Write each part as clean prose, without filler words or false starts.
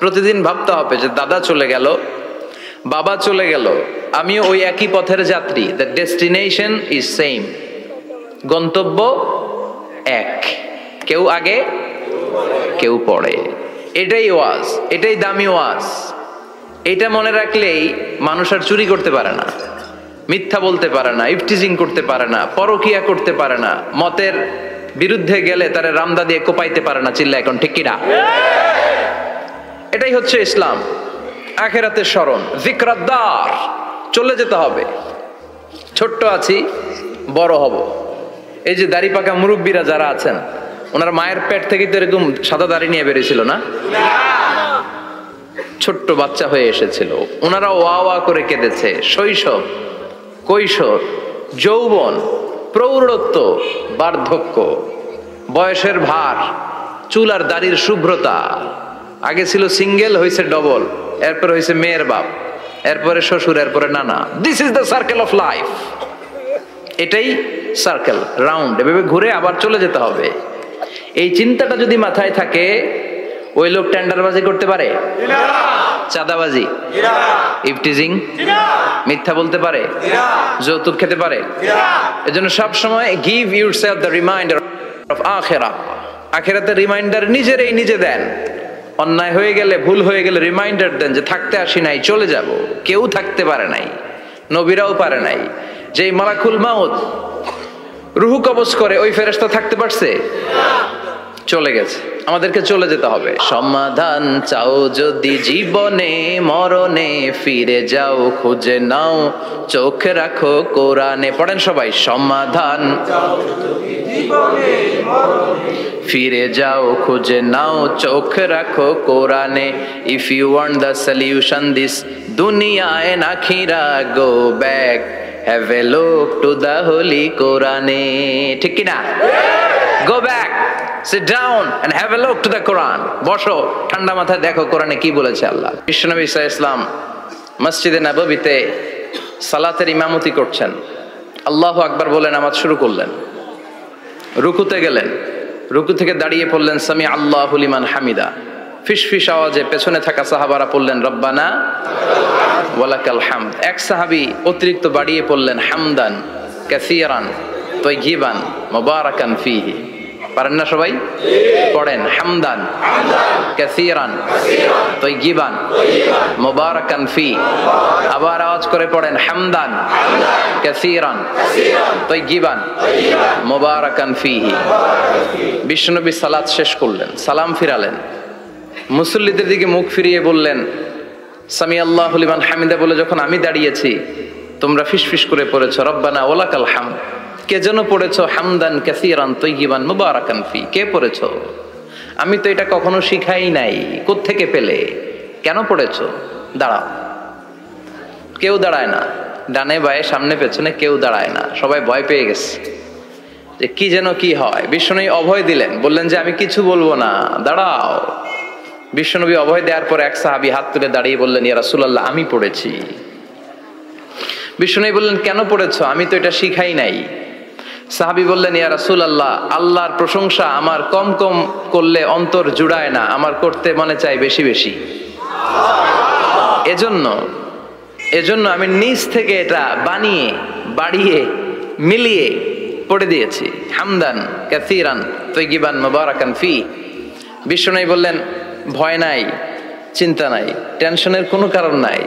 প্রতিদিন ভাবতে হবে যে দাদা চলে গেল, বাবা চলে গেল, আমিও ওই একই পথের যাত্রী। দ্য ডেস্টিনেশন ইজ সেম, গন্তব্য এক, কেউ আগে কেউ পরে। এটাই ওয়াজ, এটাই দামি ওয়াজ। এটা মনে রাখলেই মানুষ আর চুরি করতে পারে না, মিথ্যা বলতে পারে না, ইফটিজিং করতে পারে না, পরকিয়া করতে পারে না, মতের বিরুদ্ধে গেলে তারে রামদা দিয়ে কোপাইতে পারে না। চিল্লা এখন ঠিক কিনা? এটাই হচ্ছে ইসলাম। আখিরাতের স্মরণ, যিকরাদ্দার, চলে যেতে হবে। ছোট্ট আছি, বড় হব। এই যে দাড়ি পাকা মুরব্বীরা যারা আছেন, ওনার মায়ের পেট থেকে তো এরকম সাদা দাড়ি নিয়ে বেরিয়েছিল না? ছোট্ট বাচ্চা হয়ে এসেছিল, ওনারা ওয়া ওয়া করে কেঁদেছে। শৈশব, কৈশোর, যৌবন, প্রৌঢ়ত্ব, বার্ধক্য, বয়সের ভার, চুল আর দাড়ির শুভ্রতা। আগে ছিল সিঙ্গেল, হয়েছে ডবল, এরপর হয়েছে মেয়ের বাপ, এরপরে শ্বশুর, এরপরে নানা। This is the circle of life. এটাই সার্কেল, রাউন্ড, এভাবে ঘুরে আবার চলে যেতে হবে। এই চিন্তাটা যদি মাথায় থাকে, ওই লোক টেন্ডারবাজি করতে পারে, চাঁদাবাজি, ইফটিজিং, মিথ্যা বলতে পারে, যৌতুক খেতে পারে। এজন্য সব সময় give yourself the reminder of আখিরাহ। আখিরাতের রিমাইন্ডার নিজেরই নিজে দেন। অন্যায় হয়ে গেলে, ভুল হয়ে গেলে রিমাইন্ডার দেন যে থাকতে আসি নাই, চলে যাব। কেউ থাকতে পারে নাই, নবীরাও পারে নাই। যেই মালাকুল মাউত রুহু কবজ করে, ওই ফেরেশতা থাকতে পারছে? চলে গেছে। আমাদেরকে চলে যেতে হবে। সমাধান চাও যদি জীবনে মরণে, ফিরে যাও খুঁজে নাও, চোখ রাখো কোরআনে। পড়েন সবাই, সমাধান ফিরে যাও খুঁজে নাও, চোখ রাখো কোরআনে। If you want the solution this দুনিয়া এন্ড আখিরা, go back, have a look to the holy কোরআনে। ঠিক কি না? Go back, sit down and have a look to the Quran. বসো, ঠান্ডা মাথায় দেখো কোরআনে কি বলেছে আল্লাহ। বিশ্বনবী সাল্লাল্লাহু আলাইহি ওয়াসাল্লাম মসজিদে নববীতে সালাতের ইমামতি করছেন। আল্লাহু আকবার বলে নামাজ শুরু করলেন। রুকুতে গেলেন, রুকু থেকে দাঁড়িয়ে পড়লেন সামি আল্লাহু লিমান হামিদা। ফিসফিস আওয়াজে পেছনে থাকা সাহাবারা পড়লেন রব্বানা ওয়ালাকাল হামদ। এক সাহাবী অতিরিক্ত বাড়িয়ে পড়লেন হামদান কাসীরান তাইয়িবান মুবারাকান ফীহি। পারেন না সবাই? পড়েন, হামদান কাসীরান তাইয়িবান মুবারাকান ফী। আবার আওয়াজ করে পড়েন, হামদান কাসীরান তাইয়িবান মুবারাকান ফীহি। বিশ্বনবী সালাত শেষ করলেন, সালাম ফিরালেন, মুসল্লিদের দিকে মুখ ফিরিয়ে বললেন সামি আল্লাহু লিমান হামিদা বলে যখন আমি দাঁড়িয়েছি, তোমরা ফিসফিস করে পড়েছো রব্বানা ওয়ালাকাল হামদ। কে যেন পড়েছো হামদান কাসীরান তাইয়িবান মুবারাকান ফী? কে পড়েছো? আমি তো এটা কখনো শিখাই নাই, কোত্থেকে পেলে? কেন পড়েছো? দাঁড়াও। কেউ দাঁড়ায় না, ডানে বায়ে সামনে পেছনে কেউ দাঁড়ায় না, সবাই ভয় পেয়ে গেছে যে কি যেন কি হয়। বিশ্বনবী অভয় দিলেন, বললেন যে আমি কিছু বলবো না, দাঁড়াও। বিশ্বনবী অভয় দেওয়ার পর এক সাহাবী হাত তুলে দাঁড়িয়ে বললেন, ইয়া রাসূলুল্লাহ, আমি পড়েছি। বিশ্বনবী বললেন, কেন পড়েছো? আমি তো এটা শিখাই নাই। সাহাবী বললেন, ইয়া রাসূলুল্লাহ, আল্লাহর প্রশংসা আমার কম কম করলে অন্তর জুড়ায় না, আমার করতে মনে চাই বেশি বেশি। এজন্য আমি নিজ থেকে এটা বানিয়ে বাড়িয়ে মিলিয়ে পড়ে দিয়েছি, হামদান কাসীরান তাইয়িবান মুবারাকান ফী। বিশ্বনবী বললেন, ভয় নাই, চিন্তা নাই, টেনশনের কোনো কারণ নাই,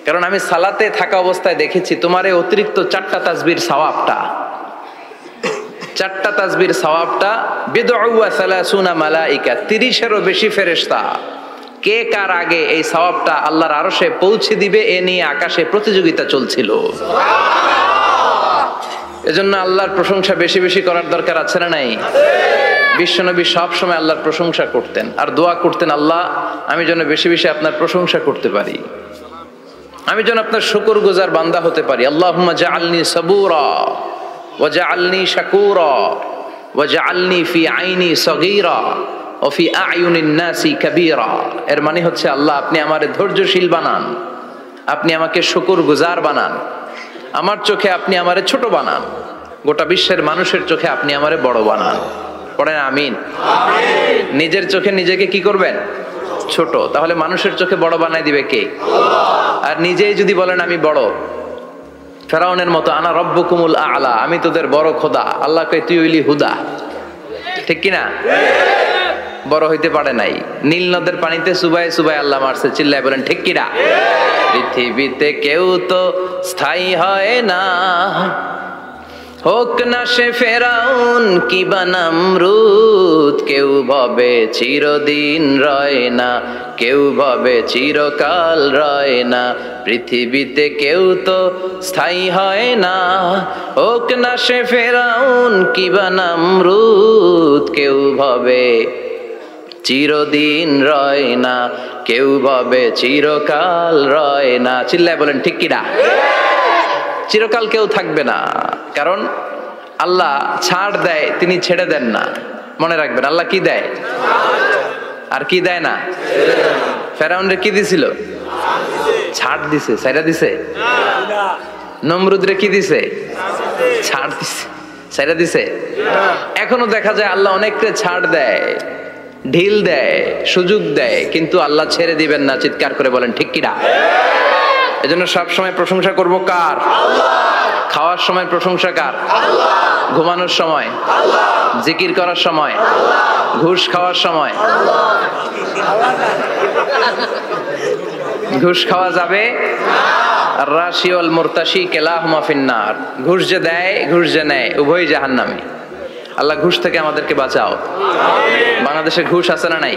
কারণ আমি সালাতে থাকা অবস্থায় দেখেছি তোমার এই অতিরিক্ত 4টা তাসবির সওয়াবটা, 4টা তাসবির সওয়াবটা বিদউ ওয়া 30 মালাইকা, 30-এরও বেশি ফেরেশতা কে কার আগে এই সওয়াবটা আল্লাহর আরশে পৌঁছে দিবে এ নিয়ে আকাশে প্রতিযোগিতা চলছিল। এজন্য আল্লাহর প্রশংসা বেশি বেশি করার দরকার আছে না নাই? বিশ্বনবী সব সময় আল্লাহর প্রশংসা করতেন আর দোয়া করতেন, আল্লাহ আমি যেন বেশি বেশি আপনার প্রশংসা করতে পারি, আমি যেন আপনার শুকরগুজার বান্দা হতে পারি। আল্লাহুম্মা জাআলনি সাবুরা ওয়া জাআলনি শাকুরা ওয়া জাআলনি ফি আইনি সগীরা ওয়া ফি আ'য়ুনিন নাসি কাবীরা। এর মানে হচ্ছে আল্লাহ আপনি আমারে ধৈর্যশীল বানান, আপনি আমাকে শুকরগুজার বানান, আমার চোখে আপনি আমারে ছোট বানান, গোটা বিশ্বের মানুষের চোখে আপনি আমারে বড় বানান। পড়েন আমিন। নিজের চোখে নিজেকে কি করবেন? ছোট, তাহলে মানুষের চোখে বড় বানাই দিবে কে? আর নিজেই যদি বলেন আমি বড়, ফেরাউনের মতো, আনা রব্বুকুমুল আ'লা, আমি তোদের বড় খোদা, আল্লাহ কয় তুই হইলি হুদা, ঠিক কিনা? বড় হইতে পারে নাই, নীল নদের পানিতে সুবাই সুবাই আল্লাহ মারছে, চিল্লায় বলেন ঠিক কিনা? পৃথিবীতে কেউ তো স্থায়ী হয় না, হোক না সে ফেরাউন কি বা নমরুদ, কেউ ভাবে চিরদিন রয় না, কেউ ভাবে চিরকাল রয় না, পৃথিবীতে কেউ তো স্থায়ী হয় না, হোক না সে ফেরাউন কি বা নমরুদ, কেউ ভাবে চিরদিন রয় না, কেউ ভাবে চিরকাল রয় না, চিল্লায় বলেন ঠিক কিনা? চিরকাল কেউ থাকবে না, কারণ আল্লাহ ছাড় দেয়, তিনি ছেড়ে দেন না। মনে রাখবেন, আল্লাহ কি দেয় আর কি দেয় না। ফেরাউনরে কি দিছিল? ছাড় দিছে, ছাইরা দিছে। নমরুদরে কি দিছে? ছাড় দিছে, ছাইরা দিছে। এখনো দেখা যায় আল্লাহ অনেককে ছাড় দেয়, ঢিল দেয়, সুযোগ দেয়, কিন্তু আল্লাহ ছেড়ে দিবেন না। চিৎকার করে বলেন ঠিক কিনা? এজন্য সব সময় প্রশংসা করব কার? খাওয়ার সময় প্রশংসা কার? ঘুমানোর সময়, জিকির করার সময়, ঘুষ খাওয়ার সময়। ঘুষ খাওয়া যাবে? রাশি ওয়াল মুরতাশি কিলাহুমা ফিন্নার। ঘুষ যে দেয়, ঘুষ যে নেয়, উভয়ই জাহান্নামী। আল্লাহ ঘুষ থেকে আমাদেরকে বাঁচাও। বাংলাদেশে ঘুষ আছে না নাই?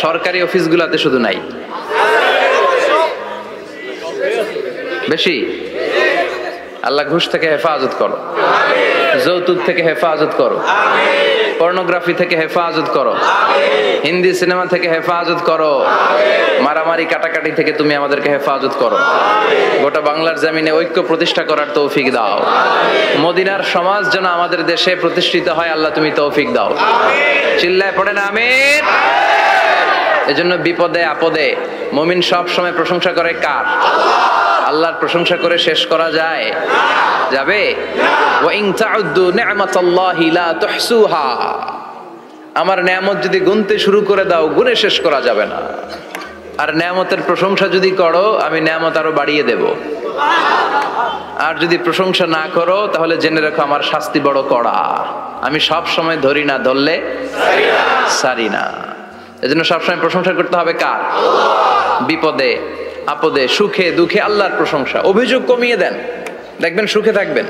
সরকারি অফিসগুলোতে শুধু নাই, বেশি। আল্লাহ ঘুষ থেকে হেফাজত করো, যৌতুক থেকে হেফাজত করো, পর্নোগ্রাফি থেকে হেফাজত করো, হিন্দি সিনেমা থেকে হেফাজত করো, মারামারি কাটাকাটি থেকে তুমি আমাদেরকে হেফাজত করো। গোটা বাংলার জমিনে ঐক্য প্রতিষ্ঠা করার তৌফিক দাও। মদিনার সমাজ যেন আমাদের দেশে প্রতিষ্ঠিত হয়, আল্লাহ তুমি তৌফিক দাও। চিল্লায় পড়েন আমিন। এজন্য বিপদে আপদে মুমিন সব সময় প্রশংসা করে কার? আল্লাহর প্রশংসা করে শেষ করা যায়? যাবে? ওয়া ইন তাউদ্দু নি'মাতাল্লাহি লা তুহসুহা। আমার নেয়ামত যদি গুনতে শুরু করে দাও, গুনে শেষ করা যাবে না। আর নেয়ামতের প্রশংসা যদি করো, আমি নেয়ামত আরো বাড়িয়ে দেব। আর যদি প্রশংসা না করো, তাহলে জেনে রাখো আমার শাস্তি বড় কড়া। আমি সব সময় ধরি না, ধরলে সারি না। এজন্য সবসময় প্রশংসা করতে হবে কার? বিপদে আপদে, সুখে দুঃখে আল্লাহর প্রশংসা। অভিযোগ কমিয়ে দেন, দেখবেন সুখে থাকবেন।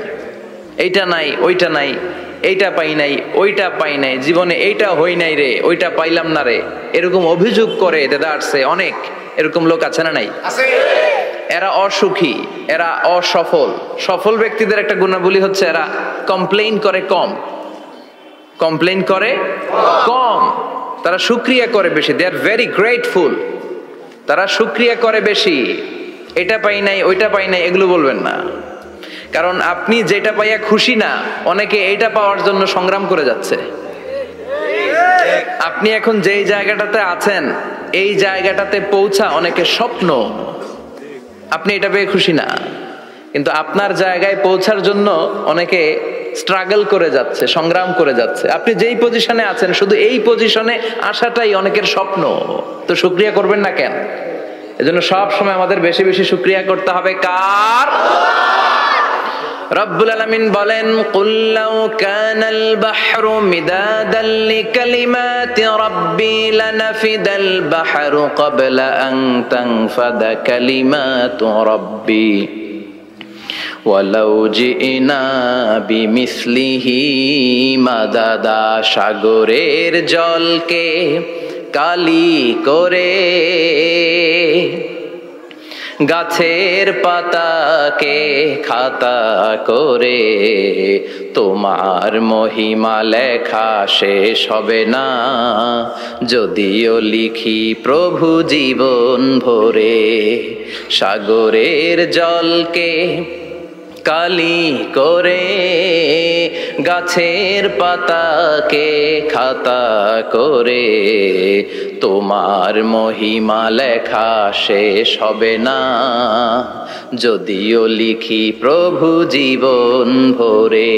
এইটা নাই, ওইটা নাই, এইটা পাই নাই, ওইটা পাই নাই, জীবনে এইটা হই নাই রে, ওইটা পাইলাম না রে, এরকম অভিযোগ করে দেদারসে অনেক। এরকম লোক আছে না নাই? এরা অসুখী, এরা অসফল। সফল ব্যক্তিদের একটা গুণাবলী হচ্ছে এরা কমপ্লেইন করে কম, কমপ্লেইন করে কম, তারা শুকরিয়া করে বেশি। দে আর ভেরি গ্রেটফুল। তারা শুকরিয়া করে বেশি। এটা পাই নাই, ওইটা পাই নাই, এগুলো বলবেন না। কারণ আপনি যেটা পাইয়া খুশি না, অনেকে এইটা পাওয়ার জন্য সংগ্রাম করে যাচ্ছে। আপনি এখন যেই জায়গাটাতে আছেন, এই জায়গাটাতে পৌঁছা অনেকের স্বপ্ন। আপনি এটা পেয়ে খুশি না, কিন্তু আপনার জায়গায় পৌঁছার জন্য অনেকে স্ট্রাগল করে যাচ্ছে, সংগ্রাম করে যাচ্ছে। আপনি যেই পজিশনে আছেন, শুধু এই পজিশনে আসাটাই অনেকের স্বপ্ন। তো শুকরিয়া করবেন না কেন? এজন্য সব সময় আমাদের বেশি বেশি শুকরিয়া করতে হবে কার? রব্বুল আলামিন বলেন, কুল লাউ কানাল বাহরু মিদাদাল লিকালিমাতি রাব্বি লানাফিদাল বাহরু ক্বাবলা আন তানফাদা কালিমাতু রাব্বি ওয়ালাউ জিনা বিমিসলিহি মাদাদা। সাগরের জলকে কালি করে, গাছের পাতাকে খাতা করে, তোমার মহিমা লেখা শেষ হবে না, যদিও লিখি প্রভু জীবন ভরে। সাগরের জলকে কালি করে, গাছের পাতাকে খাতা করে, তোমার মহিমা লেখা শেষ হবে না, যদিও লিখি প্রভু জীবন ভরে।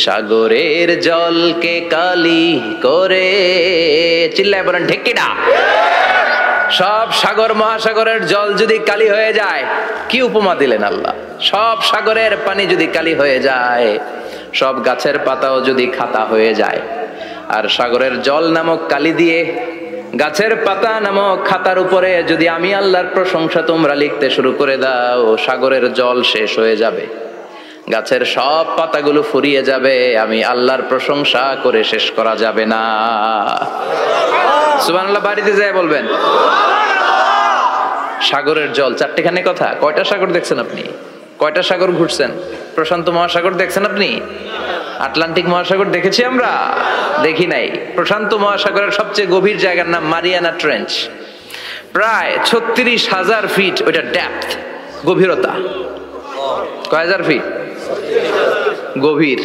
সাগরের জলকে কালি করে। চিল্লায় বলেন ঠিক কিনা? সব সাগর মহাসাগরের জল যদি কালি হয়ে যায়, কি উপমা দিলেন আল্লাহ। সব সাগরের পানি যদি কালি হয়ে যায়, সব গাছের পাতাও যদি খাতা হয়ে যায়, আর সাগরের জল নামক কালি দিয়ে গাছের পাতা নামক খাতার উপরে যদি আমি আল্লাহর প্রশংসা তোমরা লিখতে শুরু করে দাও, সাগরের জল শেষ হয়ে যাবে, গাছের সব পাতাগুলো ফুরিয়ে যাবে, আমি আল্লাহর প্রশংসা করে শেষ করা যাবে না। সুবহানাল্লাহ বাড়িতে যায় বলবেন। সাগরের জল চারটেখানে কথা। কয়টা সাগর দেখছেন আপনি? কয়টা সাগর ঘুরছেন? প্রশান্ত মহাসাগর দেখছেন আপনি? আটলান্টিক মহাসাগর দেখেছি আমরা? দেখি নাই। প্রশান্ত মহাসাগরের সবচেয়ে গভীর জায়গার নাম মারিয়ানা ট্রেঞ্চ। প্রায় 36,000 ফিট ওইটা ডেপথ, গভীরতা। কয় হাজার ফিট গভীর?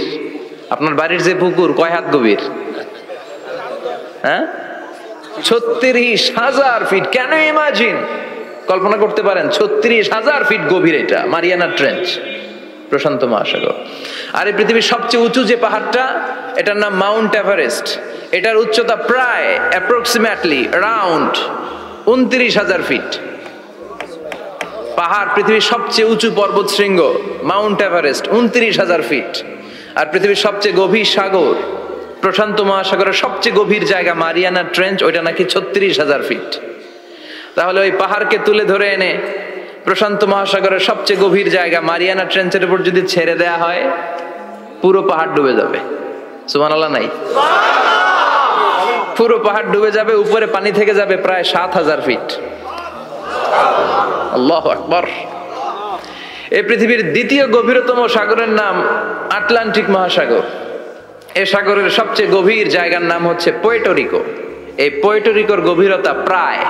আপনার বাড়ির যে পুকুর কয় হাত গভীর? হ্যাঁ, 36,000 ফিট। কেন ইমাজিন, কল্পনা করতে পারেন 36,000 ফিট গভীর এটা মারিয়ানা ট্রেঞ্চ, প্রশান্ত মহাসাগর। আর এই পৃথিবীর সবচেয়ে উঁচু যে পাহাড়টা, এটার নাম মাউন্ট এভারেস্ট। এটার উচ্চতা প্রায় অ্যাপ্রক্সিমেটলি রাউন্ড 29,000 ফিট। পাহাড়, পৃথিবীর সবচেয়ে উঁচু পর্বত শৃঙ্গ মাউন্ট এভারেস্ট 29,000 ফিট। আর পৃথিবীর সবচেয়ে গভীর সাগর, প্রশান্ত মহাসাগরের সবচেয়ে গভীর জায়গা মারিয়ানা ট্রেঞ্চ, ওইটা নাকি 36,000 ফিট। তাহলে ওই পাহাড়কে তুলে ধরে এনে প্রশান্ত মহাসাগরের সবচেয়ে গভীর জায়গা মারিয়ানা ট্রেঞ্চের উপর যদি ছেড়ে দেয়া হয়, পুরো পাহাড় ডুবে যাবে। সুবহানাল্লাহ নাই? পুরো পাহাড় ডুবে যাবে, উপরে পানি থেকে যাবে প্রায় 7,000 ফিট। আল্লাহু আকবার। এই পৃথিবীর দ্বিতীয় গভীরতম সাগরের নাম আটলান্টিক মহাসাগর। এই সাগরের সবচেয়ে গভীর জায়গার নাম হচ্ছে পুয়ের্তো রিকো। এই পুয়ের্তো রিকোর গভীরতা প্রায়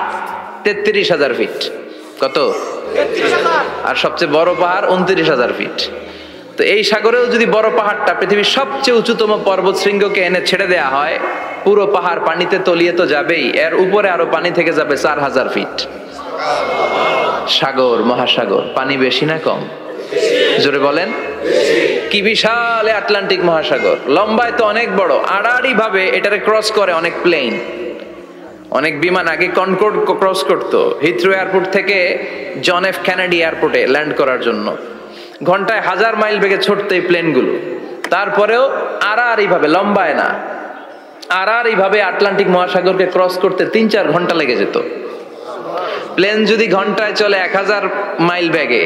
33,000 ফিট। কত? আর সবচেয়ে বড় পাহাড় 29,000 ফিট। তো এই সাগরেও যদি বড় পাহাড়টা, পৃথিবীর সবচেয়ে উঁচুতম পর্বত শৃঙ্গকে এনে ছেড়ে দেয়া হয়, পুরো পাহাড় পানিতে তলিয়ে তো যাবেই, এর উপরে আরো পানি থেকে যাবে 4,000 ফিট। সাগর, মহাসাগর, পানি বেশি না কম? জোরে বলেন। কি বিশাল আটলান্টিক মহাসাগর! লম্বায় তো অনেক বড়, আড়াআড়ি ভাবে এটারে ক্রস করে অনেক প্লেন, অনেক বিমান। আগে কনকর্ড ক্রস করতো হিথ্রো এয়ারপোর্ট থেকে জন এফ কেনেডি এয়ারপোর্টে ল্যান্ড করার জন্য। ঘন্টায় 1000 মাইল বেগে ছুটতো এই প্লেনগুলো। তারপরেও আড়াআড়ি ভাবে, লম্বায় না, আড়াআড়ি ভাবে আটলান্টিক মহাসাগরকে ক্রস করতে 3-4 ঘন্টা লেগে যেত। প্লেন যদি ঘন্টায় চলে 1000 মাইল বেগে,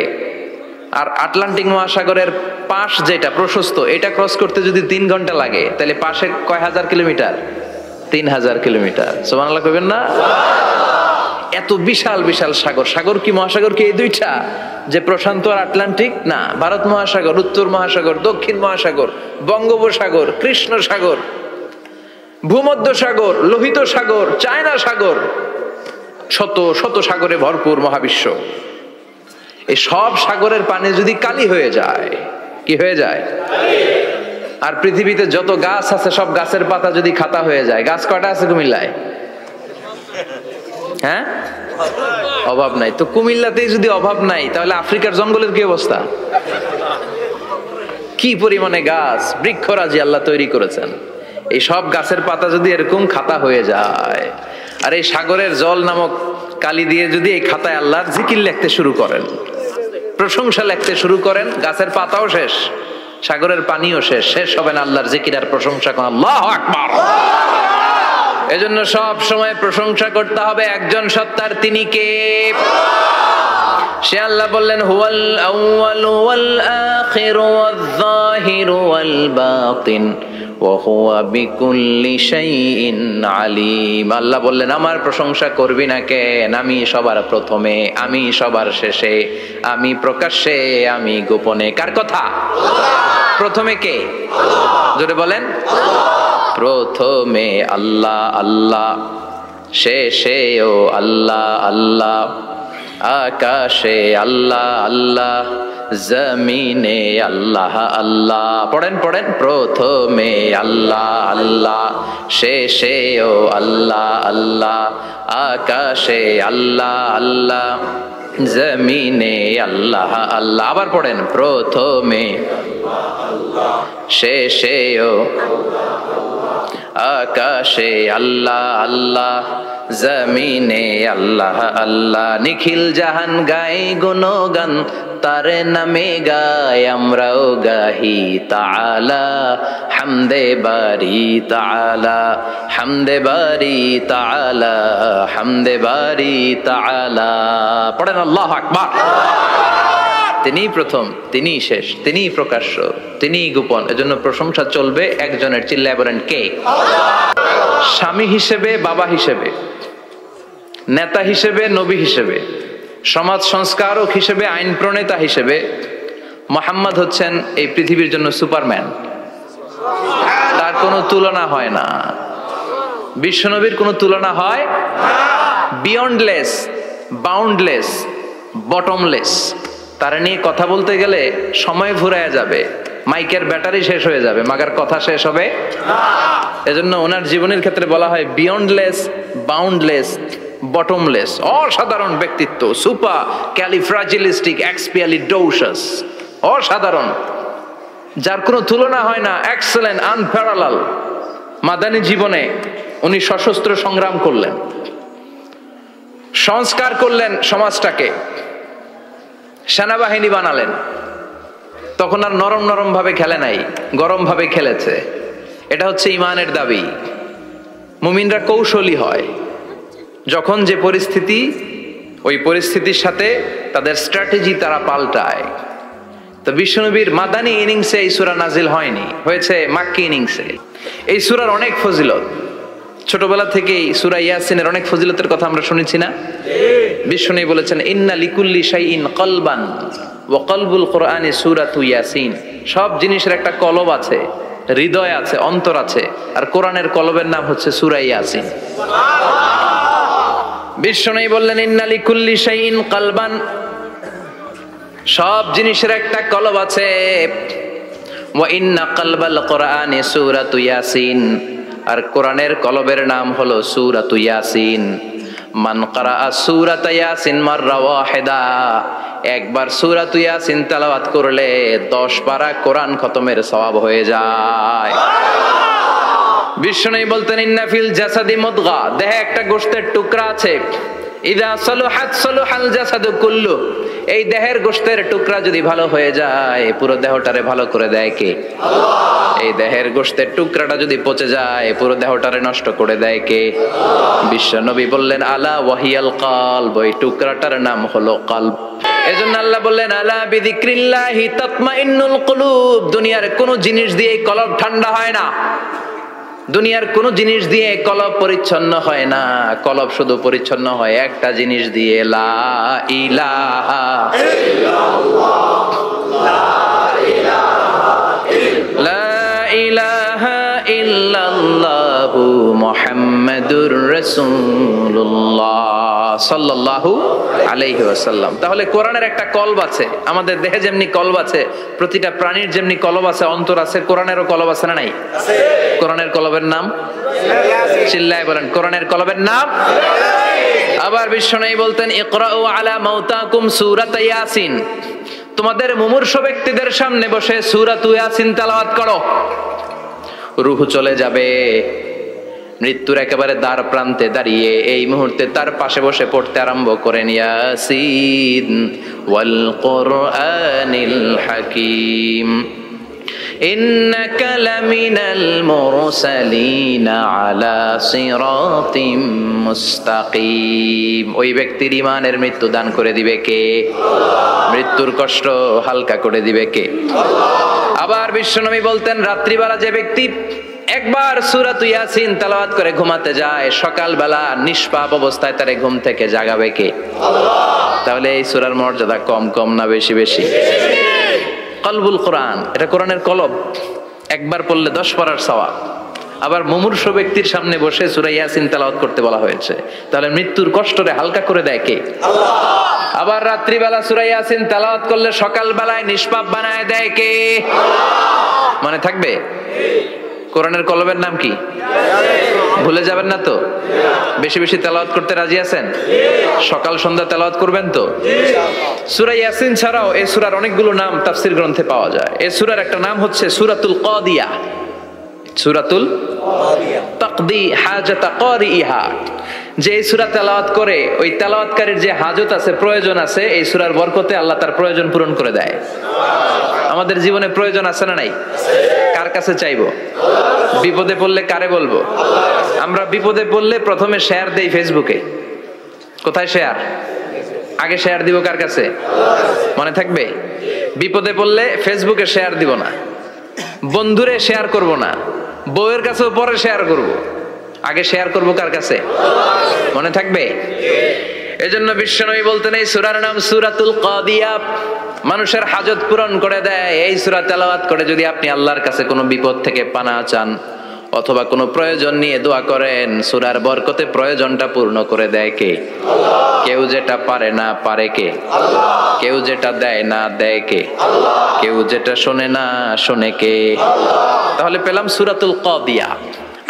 আর আটলান্টিক মহাসাগরের পাশ যেটা প্রশস্ত, এটা ক্রস করতে যদি 3 ঘন্টা লাগে, তাহলে পাশে কয় হাজার কিলোমিটার? 3000 কিলোমিটার। সুবহানাল্লাহ কইবেন না? এত বিশাল বিশাল সাগর। সাগর কি, মহাসাগর কি এই দুইটা, যে প্রশান্ত আর আটলান্টিক? না, ভারত মহাসাগর, উত্তর মহাসাগর, দক্ষিণ মহাসাগর, বঙ্গোপসাগর, কৃষ্ণ সাগর, ভূমধ্য সাগর, লোহিত সাগর, চায়না সাগর, শত শত সাগরে ভরপুর মহাবিশ্ব। এই সব সাগরের পানি যদি কালি হয়ে যায়, কি হয়ে যায়? আর পৃথিবীতে যত গাছ আছে, সব গাছের পাতা যদি খাতা হয়ে যায়, গাছ কয়টা আছে কুমিল্লায়? হ্যাঁ, অভাব নাই। তো কুমিল্লাতেই যদি অভাব নাই, তাহলে আফ্রিকার জঙ্গলের কি অবস্থা? কি পরিমাণে গাছ, বৃক্ষরাজি আল্লাহ তৈরি করেছেন। এই সব গাছের পাতা যদি এরকম খাতা হয়ে যায়, আর এই সাগরের জল নামক কালি দিয়ে যদি এই খাতায় আল্লাহর জিকির লিখতে শুরু করেন, প্রশংসা লিখতে শুরু করেন, গাছের পাতাও শেষ, সাগরের পানিও শেষ, শেষ হবে না আল্লাহর জিকির আর প্রশংসা করেন। আল্লাহু আকবার। এজন্য সব সময় প্রশংসা করতে হবে একজন সত্তার। তিনি কে? সে আল্লাহ বললেন, হুয়াল আউয়ালু ওয়াল আখিরু ওয়াল যাহিরু ওয়াল বাতিন ওয়া হুয়া বিকুল্লি শাইইন আলিম। আল্লাহ বললেন, আমার প্রশংসা করবি না কেন? আমি সবার প্রথমে, আমি সবার শেষে, আমি প্রকাশ্যে, আমি গোপনে। কার কথা? প্রথমে কে? জোরে বলেন। প্রথমে আল্লাহ আল্লাহ, শেষেও আল্লাহ আল্লাহ, আকাশে আল্লাহ আল্লাহ, জমিনে আল্লাহ আল্লাহ। পড়েন পড়েন। প্রথমে আল্লাহ আল্লাহ, শেষেও আল্লাহ আল্লাহ, আকাশে আল্লাহ আল্লাহ, জমিনে আল্লাহ আল্লাহ। আবার পড়েন। প্রথমে, শেষেও, আকাশে আল্লাহ আল্লাহ, জমিনে আল্লাহ আল্লাহ, নিখিল জাহান গায় গুণগান, তার নামে গায় আমরাও গাহি তাআলা, হামদে বারি তাআলা, হামদে বারি তাআলা, হামদে বারি তাআলা। পড়েন আল্লাহু আকবার। তিনি প্রথম, তিনি শেষ, তিনি প্রকাশ্য, তিনি গোপন, এজন্য প্রশংসা চলবে একজনের। চিল্লায় বলেন কে? স্বামী হিসেবে, বাবা হিসেবে, নেতা হিসেবে, নবী হিসেবে, সমাজ সংস্কারক হিসেবে, আইন প্রণেতা হিসেবে মুহাম্মদ হচ্ছেন এই পৃথিবীর জন্য সুপারম্যান। তার কোনো তুলনা হয় না। বিশ্বনবীর কোনো তুলনা হয় বিয়ন্ডলেস, বাউন্ডলেস, বটমলেস। তার নিয়ে কথা বলতে গেলে সময় ফুরায় যাবে, মাইকের ব্যাটারি শেষ হয়ে যাবে, মাগার কথা শেষ হবে না। এজন্য ওনার জীবনের ক্ষেত্রে বলা হয় বিয়ন্ডলেস, বাউন্ডলেস, বটমলেস। অসাধারণ ব্যক্তিত্ব, সুপার ক্যালিফ্রাজিলিস্টিক এক্সপিয়ালিডোসাস, অসাধারণ, যার কোনো তুলনা হয় না, এক্সেলেন্ট, আনপ্যারালাল। মাদানী জীবনে উনি সশস্ত্র সংগ্রাম করলেন, সংস্কার করলেন সমাজটাকে, সেনাবাহিনী বানালেন। তখন আর নরম নরম ভাবে খেলে নাই, গরম ভাবে খেলেছে। এটা হচ্ছে ইমানের দাবি। মুমিনরা কৌশলী হয়, যখন যে পরিস্থিতি, ওই পরিস্থিতির সাথে তাদের স্ট্র্যাটেজি তারা পাল্টায়। তো বিশ্বনবীর মাদানী ইনিংসে এই সূরা নাজিল হয়নি, হয়েছে মাক্কি ইনিংসে। এই সূরার অনেক ফজিলত, ছোটবেলা থেকেই সূরা ইয়াসিনের অনেক ফজিলতের কথা আমরা শুনেছি না? বিশ্বনবী বলেছেন ইন্না লিকুল্লি শাইইন কলবান ওয়া কলবুল কুরআনি সূরাতু ইয়াসিন। সব জিনিসের একটা কলব আছে, হৃদয় আছে, অন্তর আছে, আর কোরআনের কলবের নাম হচ্ছে সূরা ইয়াসিন। বিশ্বনবী বললেন ইন্না লিকুল্লি শাইইন কলবান, সব জিনিসের একটা কলব আছে। ওয়া ইন্না কলবাল কুরআনি সূরাতু ইয়াসিন, আর কোরআনের কলবের নাম হলো সূরাতু ইয়াসিন। মান ক্বারাআ সূরাতা ইয়াসিন মাররা ওয়াহিদা, একবার সূরাতু ইয়াসিন তেলাওয়াত করলে 10 পারা কোরআন খতমের সওয়াব হয়ে যায়। বিশ্বনবী বলতেন ইন্না ফিল জাসাদি মুদগা, দেহে একটা গোশতের টুকরা আছে, ইযা সালুহাত সালুহাল জাসাদু কুল্লু, এই দেহের গোশতের টুকরা যদি ভালো হয়ে যায় পুরো দেহটারে ভালো করে দেয় কে? আল্লাহ। এই দেহের গোশতের টুকরাটা যদি পচে যায় পুরো দেহটারে নষ্ট করে দেয় কে? বিশ্বনবী বললেন আলা ওয়াহিয়াল কলব, ওই টুকরাটার নাম হলো কলব। এজন্য আল্লাহ বললেন আলা বিযিক্রিল্লাহি তাতমাইন্নুল কুলুব। দুনিয়ার কোন জিনিস দিয়ে কলব ঠান্ডা হয় না, দুনিয়ার কোন জিনিস দিয়ে কলব পরিচ্ছন্ন হয় না। কলব শুধু পরিচ্ছন্ন হয় একটা জিনিস দিয়ে, লা ইলাহা ইল্লাল্লাহ, লা ইলাহা ইল্লাল্লাহ, লা ইলাহা ইল্লাল্লাহু মুহাম্মাদুর রাসূলুল্লাহ সাল্লাল্লাহু আলাইহি ওয়াসাল্লাম। তাহলে কোরআনের একটা কলব আছে, আমাদের দেহে যেমনি কলব আছে, প্রতিটা প্রাণীর যেমনি কলব আছে, অন্তর আছে, কোরআনেরও কলব আছে না নাই? আছে। কোরআনের কলবের নাম? চিল্লায় বলেন কোরআনের কলবের নাম। আবার বিশ্বনবী বলতেন ইকরাউ আলা মাউতাকুম সূরাতা ইয়াসিন, তোমাদের মুমূর্ষ ব্যক্তিদের সামনে বসে সূরাতু ইয়াসিন তেলাওয়াত করো। রূহ চলে যাবে, মৃত্যুর একেবারে দ্বার প্রান্তে দাঁড়িয়ে এই মুহূর্তে তার পাশে বসে পড়তে আরম্ভ করেন ইয়াসিন ওয়াল কুরআনিল হাকীম ইন্নাকা লামিনাল মুরসালিনা আলা সিরাতিম মুস্তাকিম। ওই ব্যক্তির ঈমানের মৃত্যু দান করে দিবে কে? আল্লাহ। মৃত্যুর কষ্ট হালকা করে দিবে কে? আল্লাহ। আবার বিশ্বনবী বলতেন রাত্রিবেলা যে ব্যক্তি একবার সূরাতু ইয়াসিন তেলাওয়াত করে ঘুমাতে যায়, সকালবেলা নিষ্পাপ অবস্থায় তারে ঘুম থেকে জাগাবে কে? আল্লাহ। তাহলে এই সূরার মর্যাদা কম কম না বেশি বেশি? কলবুল কোরআন, এটা কোরআনের কলব, একবার পড়লে 10 পারার সওয়াব। আবার মুমূর্ষ ব্যক্তির সামনে বসে সূরা ইয়াসিন তেলাওয়াত করতে বলা হয়েছে, তাহলে মৃত্যুর কষ্টরে হালকা করে দেয় কে? আল্লাহ। আবার রাত্রিবেলা সূরা ইয়াসিন তেলাওয়াত করলে সকালবেলায় নিষ্পাপ বানায় দেয় কে? আল্লাহ। মনে থাকবে? কোরআনের কলবের নাম কি? ভুলে যাবেন না তো? বেশি বেশি তেলাওয়াত করতে রাজি আছেন? সকাল সন্ধ্যা তেলাওয়াত করবেন তো? সূরা ইয়াসিন ছাড়াও এই সূরার অনেকগুলো নাম তাফসীর গ্রন্থে পাওয়া যায়। এই সূরার একটা নাম হচ্ছে সূরাতুল কাদিয়া। সূরাতুল তাকদি হাজাতা কারিহা, যে এই সূরা তেলাওয়াত করে ওই তেলাওয়াতকারীর যে হাজত আছে, প্রয়োজন আছে, এই সূরার বরকতে আল্লাহ তার প্রয়োজন পূরণ করে দেয়। আমাদের জীবনে প্রয়োজন আছে না নাই? কার কাছে চাইবো? বিপদে পড়লে কারে বলবো? আমরা বিপদে পড়লে প্রথমে শেয়ার দেই ফেসবুকে। কোথায় শেয়ার? আগে শেয়ার দিব কার কাছে? মনে থাকবে? বিপদে পড়লে ফেসবুকে শেয়ার দিব না, বন্ধুরে শেয়ার করব না, বউয়ের কাছেও পরে শেয়ার করব, আগে শেয়ার করব কার কাছে? মনে থাকবে? এজন্য বিশ্বনবী বলতেন এই সূরার নাম সূরাতুল কাদিয়া, মানুষের হাজত পূরণ করে দেয়। এই সূরা তেলাওয়াত করে যদি আপনি আল্লাহর কাছে কোনো বিপদ থেকে পানা চান অথবা কোনো প্রয়োজন নিয়ে দোয়া করেন, সূরার বরকতে প্রয়োজনটা পূর্ণ করে দেয় কে? কেউ যেটা পারে না পারে কে? কেউ যেটা দেয় না দেয় কে? কেউ যেটা শোনে না শোনে কে? তাহলে পেলাম সূরাতুল কাদিয়া।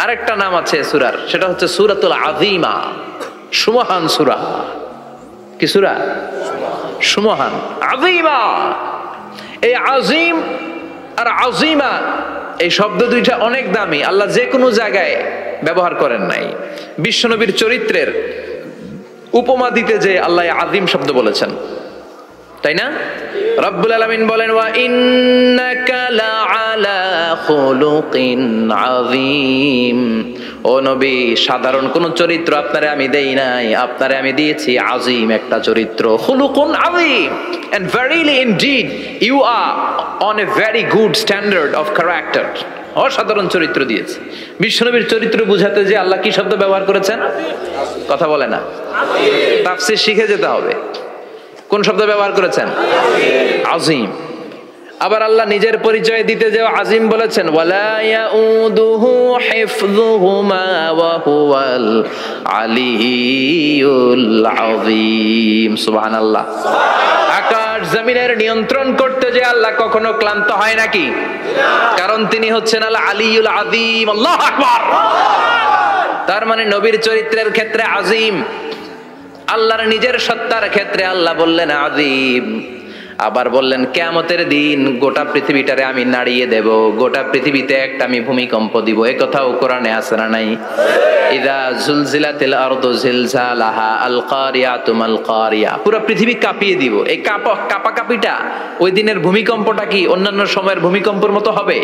আরেকটা নাম আছে সূরার, সেটা হচ্ছে সূরাতুল আযীমা, সুমহান সূরা। কি সূরা? সুমহান, আযীমা। এই আযীম আর আযীমা এই শব্দ দুইটা অনেক দামি, আল্লাহ যে কোনো জায়গায় ব্যবহার করেন নাই। বিশ্বনবীর চরিত্রের উপমা দিতে যে আল্লাহ আযীম শব্দ বলেছেন, তাই না? রব্বুল আলামিন বলেন ওয়া ইন্নাকা লাআলা খুলুকিন আযীম। ও নবী, সাধারণ কোন চরিত্র আপনারে আমি দেই নাই, আপনারে আমি দিয়েছি আযীম একটা চরিত্র, খুলুকুন আযীম। And verily indeed you are on a very good standard of character. অসাধারণ চরিত্র দিয়েছে। বিশ্বনবীর চরিত্র বুঝাতে যে আল্লাহ কি শব্দ ব্যবহার করেছেন? কথা বলে না, তাফসীর শিখে যেতে হবে। কোন শব্দ ব্যবহার করেছেন? আযীম। আবার আল্লাহ নিজের পরিচয় দিতে যে আযীম বলেছেন, ওয়ালা ইয়াউদুহু হিফযুহুমা ওয়া হুয়াল আলিয়্যুল আযীম। সুবহানাল্লাহ। আকাশ জমিনের নিয়ন্ত্রণ করতে যে আল্লাহ কখনো ক্লান্ত হয় নাকি? কারণ তিনি হচ্ছেন আল আলিয়্যুল আযীম। আল্লাহু আকবার। তার মানে নবীর চরিত্রের ক্ষেত্রে আযীম, আল্লাহর নিজের সত্তার ক্ষেত্রে আল্লাহ বললেন আযীম। আবার বললেন কিয়ামতের দিন গোটা পৃথিবীটারে আমি নাড়িয়ে দেব, গোটা পৃথিবীতে একটা আমি ভূমিকম্প দিব। এই কথাও কোরআনে আছে না নাই? ইযা জুলজিলাতিল আরদু জিলজালাহা আল কারিয়াতু মাল কারিয়া। পুরো পৃথিবী কাঁপিয়ে দিব। এই কাঁপাকাঁপিটা ওই দিনের ভূমিকম্পটা কি অন্যান্য সময়ের ভূমিকম্পের মতো হবে?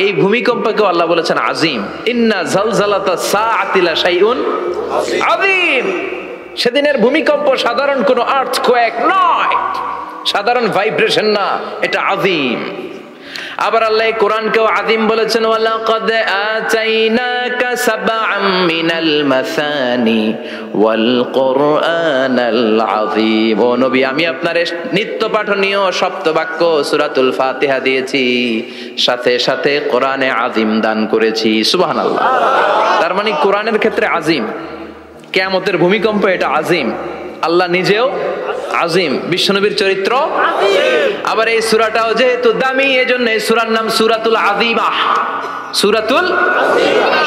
এই ভূমিকম্পকে আল্লাহ বলেছেন আযীম। ইন্না জালজালাতাস সাআতি লা শাইউন আযীম। সেদিনের ভূমিকম্প সাধারণ কোনো আর্থকোয়েক নয়, সাধারণ ভাইব্রেশন না, এটা আযীম। আবার আল্লাহ কোরআনকেও আযীম বলেছেন, ওয়ালাকাদ আতাইনাকা সাবআম মিনাল মাসানি ওয়াল কুরআনাল আযীম। ও নবী, আমি আপনারে নিত্য পাঠনীয় সপ্তবাক্য সূরাতুল ফাতিহা দিয়েছি, সাথে সাথে কোরআনে আযীম দান করেছি। সুবহানাল্লাহ। তার মানে কোরআনের ক্ষেত্রে আযীম, কিয়ামতের ভূমিকম্প এটা আযীম, আল্লাহ নিজেও আযীম, বিশ্বনবীর চরিত্র আযীম। আবার এই সূরাটাও যেহেতু দামি, এজন্য এই সূরার নাম সূরাতুল আযীমা, সূরাতুল